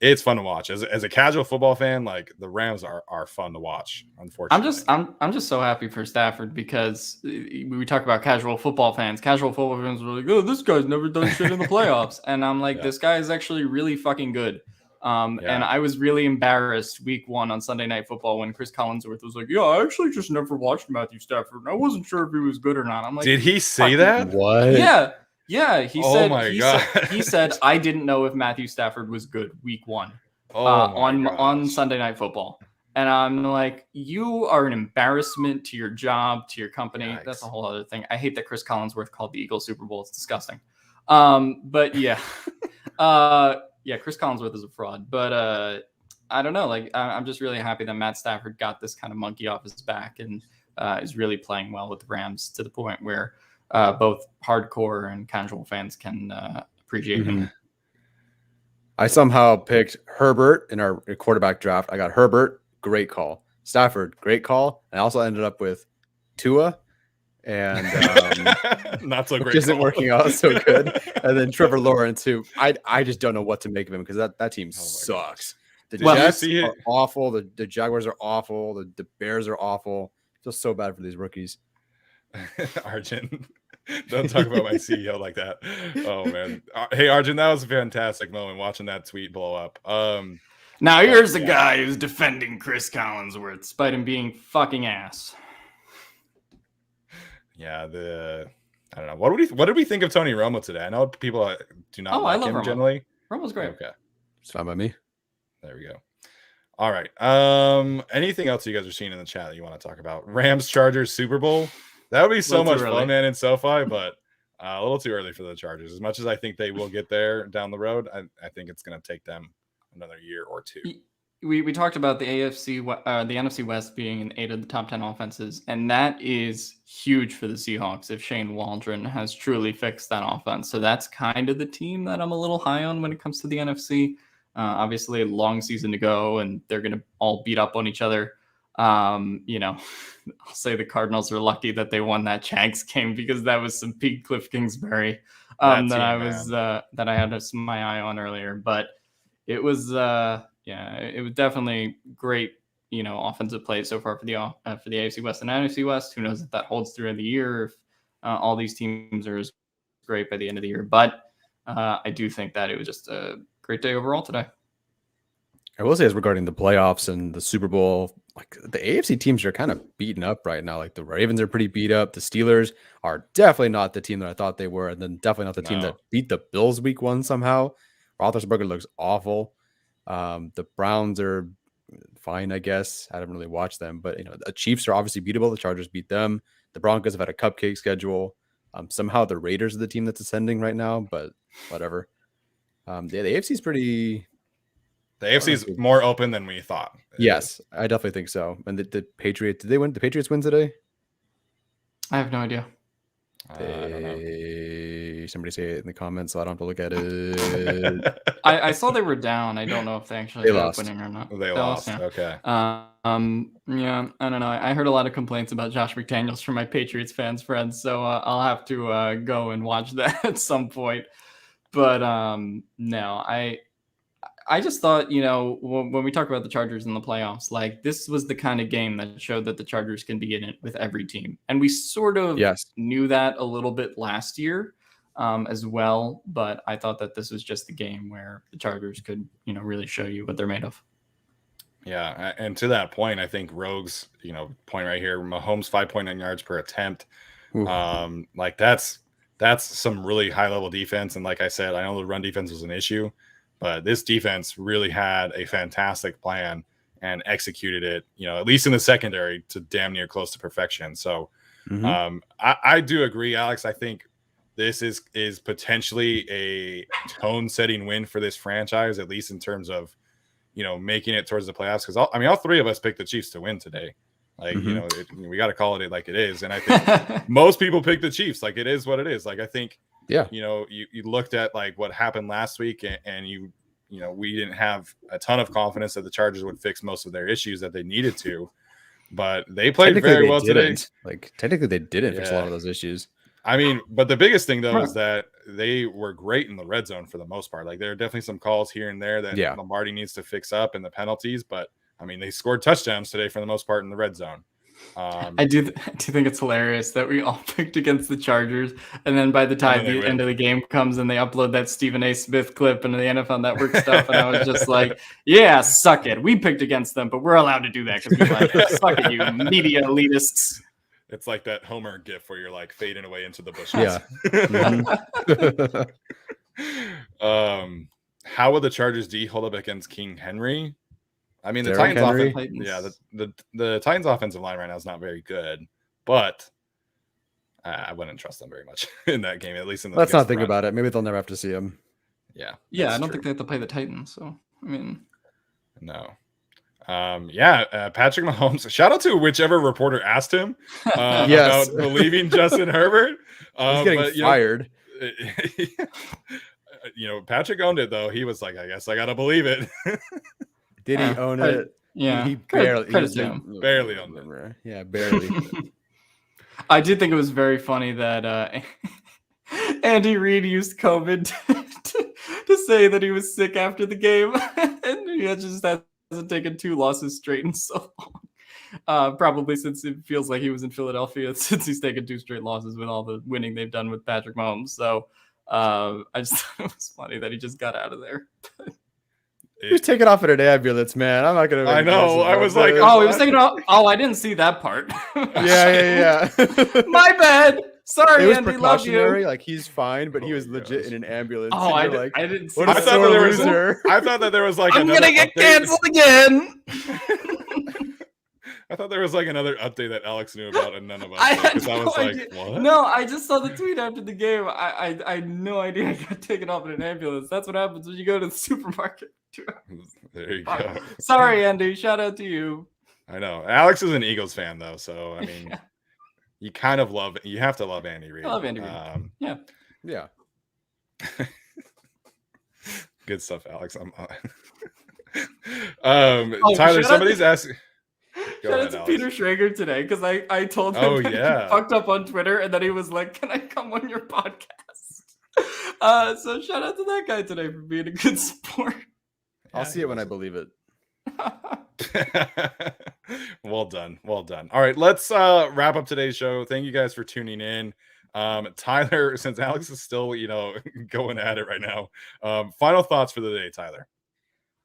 it's fun to watch. As a casual football fan, like the Rams are fun to watch. Unfortunately, I'm just so happy for Stafford because we talk about casual football fans. Casual football fans are like, oh, this guy's never done shit in the playoffs, and I'm like, this guy is actually really fucking good. And I was really embarrassed week 1 on Sunday Night Football when Chris Collinsworth was like, yeah, I actually just never watched Matthew Stafford. And I wasn't sure if he was good or not. I'm like, did he say that? What? Yeah. He said, I didn't know if Matthew Stafford was good week 1 on Sunday Night Football. And I'm like, you are an embarrassment to your job, to your company. Yikes. That's a whole other thing. I hate that Chris Collinsworth called the Eagles Super Bowl. It's disgusting. But yeah. Yeah, Chris Collinsworth is a fraud, but I don't know. Like, I'm just really happy that Matt Stafford got this kind of monkey off his back and is really playing well with the Rams to the point where both hardcore and casual fans can appreciate him. I somehow picked Herbert in our quarterback draft. I got Herbert, great call. Stafford, great call. I also ended up with Tua. And not so great, which isn't working out so good. And then Trevor Lawrence, who I just don't know what to make of him because that team sucks. The Jets are awful. The Jaguars are awful. The Bears are awful. Feels so bad for these rookies. Arjun, don't talk about my CEO like that. Oh man, hey Arjun, that was a fantastic moment watching that tweet blow up. Now here's a guy who's defending Chris Collinsworth despite him being fucking ass. Yeah, I don't know. What did we think of Tony Romo today? I know people do not like him generally. Romo's great. Okay, it's fine by me. There we go. All right. Anything else you guys are seeing in the chat that you want to talk about? Rams Chargers Super Bowl. That would be so much fun, man, in SoFi, but a little too early for the Chargers. As much as I think they will get there down the road, I think it's going to take them another year or two. We talked about the NFC West being in 8 of the top 10 offenses, and that is huge for the Seahawks if Shane Waldron has truly fixed that offense. So that's kind of the team that I'm a little high on when it comes to the NFC. Obviously, a long season to go, and they're going to all beat up on each other. I'll say the Cardinals are lucky that they won that Jags game because that was some peak Cliff Kingsbury that I had my eye on earlier. But it was it was definitely great, offensive play so far for the AFC West and NFC West. Who knows if that holds through the year, if all these teams are as great by the end of the year. But I do think that it was just a great day overall today. I will say, as regarding the playoffs and the Super Bowl, like the AFC teams are kind of beaten up right now. Like the Ravens are pretty beat up. The Steelers are definitely not the team that I thought they were, and then definitely not the team that beat the Bills week 1 somehow. Roethlisberger looks awful. The Browns are fine, I guess. I haven't really watched them, but the Chiefs are obviously beatable. The Chargers beat them. The Broncos have had a cupcake schedule. Somehow the Raiders are the team that's ascending right now, but whatever. The AFC is pretty. The AFC is more open than we thought. Yes, I definitely think so. And the Patriots, did they win? The Patriots win today? I have no idea. I don't know. Somebody say it in the comments so I don't have to look at it. I saw they were down. I don't know if they actually ended up winning or not. They lost. Yeah. Okay. Yeah, I don't know. I heard a lot of complaints about Josh McDaniels from my Patriots fans friends, so I'll have to go and watch that at some point. But no, I just thought, when we talk about the Chargers in the playoffs, like this was the kind of game that showed that the Chargers can be in it with every team. And we sort of knew that a little bit last year as well. But I thought that this was just the game where the Chargers could, really show you what they're made of. Yeah. And to that point, I think Rogue's, point right here, Mahomes 5.9 yards per attempt. Like that's some really high level defense. And like I said, I know the run defense was an issue. But this defense really had a fantastic plan and executed it, at least in the secondary, to damn near close to perfection. So I do agree, Alex. I think this is potentially a tone-setting win for this franchise, at least in terms of, making it towards the playoffs. Because all 3 of us picked the Chiefs to win today. Like, we got to call it like it is. And I think most people pick the Chiefs. Like, it is what it is. Like, I think. Yeah, you looked at like what happened last week, and we didn't have a ton of confidence that the Chargers would fix most of their issues that they needed to, but they played very well today. Like technically, they didn't fix a lot of those issues. I mean, but the biggest thing though is that they were great in the red zone for the most part. Like there are definitely some calls here and there that Lombardi needs to fix up in the penalties, but I mean, they scored touchdowns today for the most part in the red zone. I do think it's hilarious that we all picked against the Chargers, and then by the time the end of the game comes and they upload that Stephen A. Smith clip and the NFL Network stuff, and I was just like, yeah, suck it. We picked against them, but we're allowed to do that because we like it. Suck it, you media elitists. It's like that Homer gif where you're like fading away into the bushes. Yeah. Mm-hmm. How will the Chargers D hold up against King Henry? I mean, the Derrick Titans Henry? the Titans offensive line right now is not very good, but I wouldn't trust them very much in that game, at least in the Let's not think about it. Maybe they'll never have to see him. Yeah, I don't think they have to play the Titans. So I mean, no. Patrick Mahomes. Shout out to whichever reporter asked him about believing Justin Herbert. He's getting fired. Patrick owned it though. He was like, I guess I gotta believe it. Did he own it? Yeah, he barely barely owned it. Yeah, barely. I did think it was very funny that Andy Reid used COVID to say that he was sick after the game, and he just hasn't taken 2 losses straight in so long. Probably since it feels like he was in Philadelphia, since he's taken 2 straight losses with all the winning they've done with Patrick Mahomes. So I just thought it was funny that he just got out of there. He was taken off at an ambulance, man. I'm not gonna. I know. I was like, he was taken off. Oh, I didn't see that part. Yeah. My bad. Sorry, it was Andy. Love you. Like he's fine, but he was legit in an ambulance. Oh, I didn't see. I thought that there was like. I'm gonna get canceled again. I thought there was like another update that Alex knew about and none of us. I was like, what? No, I just saw the tweet after the game. I had no idea I got taken off in an ambulance. That's what happens when you go to the supermarket. There you go. Sorry, Andy. Shout out to you. I know. Alex is an Eagles fan though, so I mean, you have to love Andy Reid. I love Andy Reid. Yeah. Good stuff, Alex. Tyler, somebody's asking. Shout out to Peter Schrager today because I told him that he fucked up on Twitter and then he was like, "Can I come on your podcast?" So shout out to that guy today for being a good sport. I'll see it when I believe it. Well done. All right, let's wrap up today's show. Thank you guys for tuning in. Tyler, since Alex is still going at it right now, final thoughts for the day, Tyler.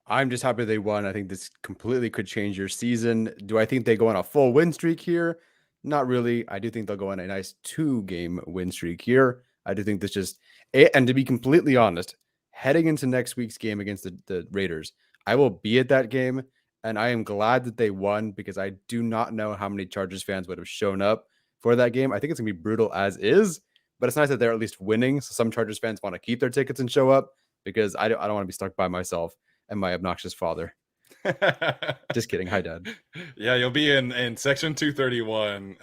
I'm just happy they won. I think this completely could change your season. Do I think they go on a full win streak here? Not really. I do think they'll go on a nice 2-game win streak here. I do think this and to be completely honest, heading into next week's game against the Raiders, I will be at that game, and I am glad that they won because I do not know how many Chargers fans would have shown up for that game. I think it's going to be brutal as is, but it's nice that they're at least winning. So some Chargers fans want to keep their tickets and show up because I don't want to be stuck by myself and my obnoxious father. Just kidding. Hi, Dad. Yeah, you'll be in section 231.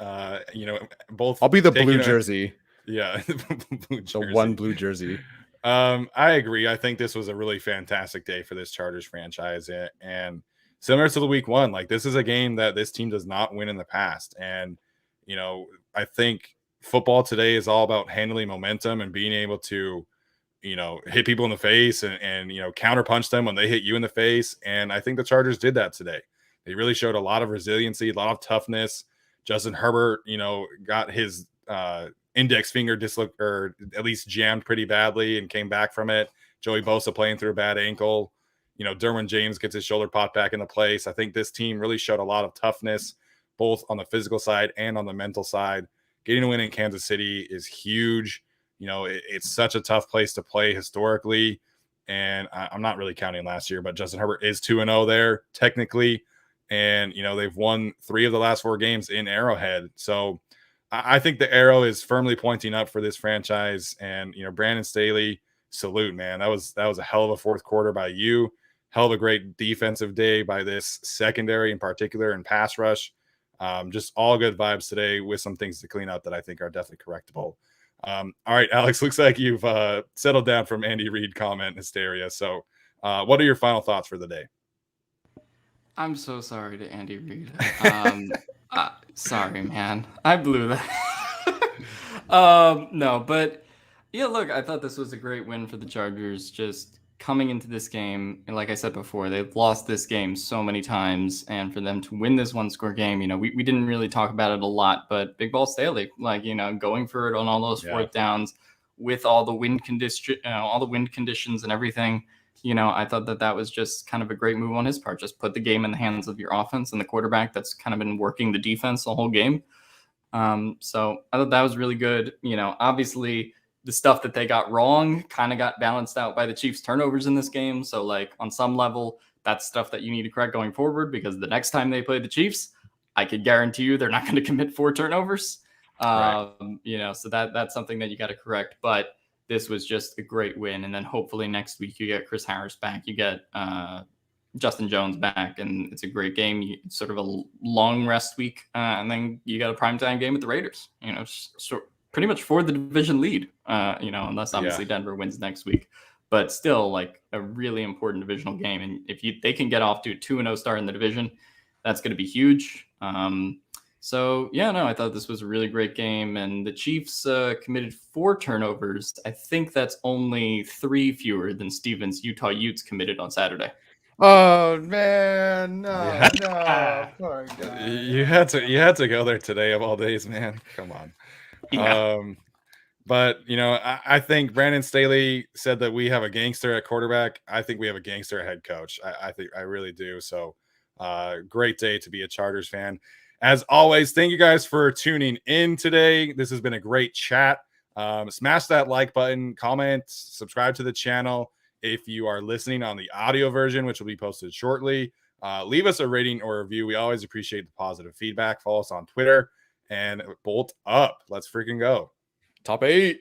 Both. I'll be the blue jersey. Yeah, the one blue jersey. I agree. I think this was a really fantastic day for this Chargers franchise, and similar to the week 1, like this is a game that this team does not win in the past, and I think football today is all about handling momentum and being able to hit people in the face and counterpunch them when they hit you in the face. And I think the Chargers did that today. They really showed a lot of resiliency, a lot of toughness. Justin Herbert, got his index finger or at least jammed pretty badly and came back from it. Joey Bosa playing through a bad ankle. Derwin James gets his shoulder popped back into place. I think this team really showed a lot of toughness, both on the physical side and on the mental side. Getting a win in Kansas City is huge. It's such a tough place to play historically, and I'm not really counting last year, but Justin Herbert is 2-0 there technically, and they've won 3 of the last 4 games in Arrowhead. So I think the arrow is firmly pointing up for this franchise, and Brandon Staley, salute, man. That was a hell of a fourth quarter by you. Hell of a great defensive day by this secondary in particular and pass rush. Just all good vibes today with some things to clean up that I think are definitely correctable. All right, Alex, looks like you've settled down from Andy Reid comment hysteria. So what are your final thoughts for the day? I'm so sorry to Andy Reid. Sorry, man. I blew that. No, but Yeah, look, I thought this was a great win for the Chargers. Just coming into this game, and like I said before, they've lost this game so many times, and for them to win this one-score game, we didn't really talk about it a lot, but Big Ball Staley, going for it on all those fourth downs with all the wind conditions and everything. I thought that was just kind of a great move on his part. Just put the game in the hands of your offense and the quarterback that's kind of been working the defense the whole game. So I thought that was really good. Obviously the stuff that they got wrong kind of got balanced out by the Chiefs' turnovers in this game. So like on some level, that's stuff that you need to correct going forward, because the next time they play the Chiefs, I could guarantee you they're not going to commit 4 turnovers. Right. So that's something that you got to correct. But this was just a great win. And then hopefully next week you get Chris Harris back. You get Justin Jones back, and it's a great game. It's sort of a long rest week, and then you got a primetime game with the Raiders. So pretty much for the division lead. Unless obviously Denver wins next week, but still like a really important divisional game. And if they can get off to a 2-0 start in the division, that's going to be huge. I thought this was a really great game, and the Chiefs committed 4 turnovers. I think that's only 3 fewer than Stevens' Utah Utes committed on Saturday. Oh man, no, poor guy. You had to go there today of all days, man. Come on. Yeah. But I think Brandon Staley said that we have a gangster at quarterback. I think we have a gangster at head coach. I think I really do. So great day to be a Chargers fan. As always, thank you guys for tuning in today. This has been a great chat. Smash that like button, comment, subscribe to the channel. If you are listening on the audio version, which will be posted shortly, leave us a rating or review. We always appreciate the positive feedback. Follow us on Twitter and bolt up. Let's freaking go. Top 8.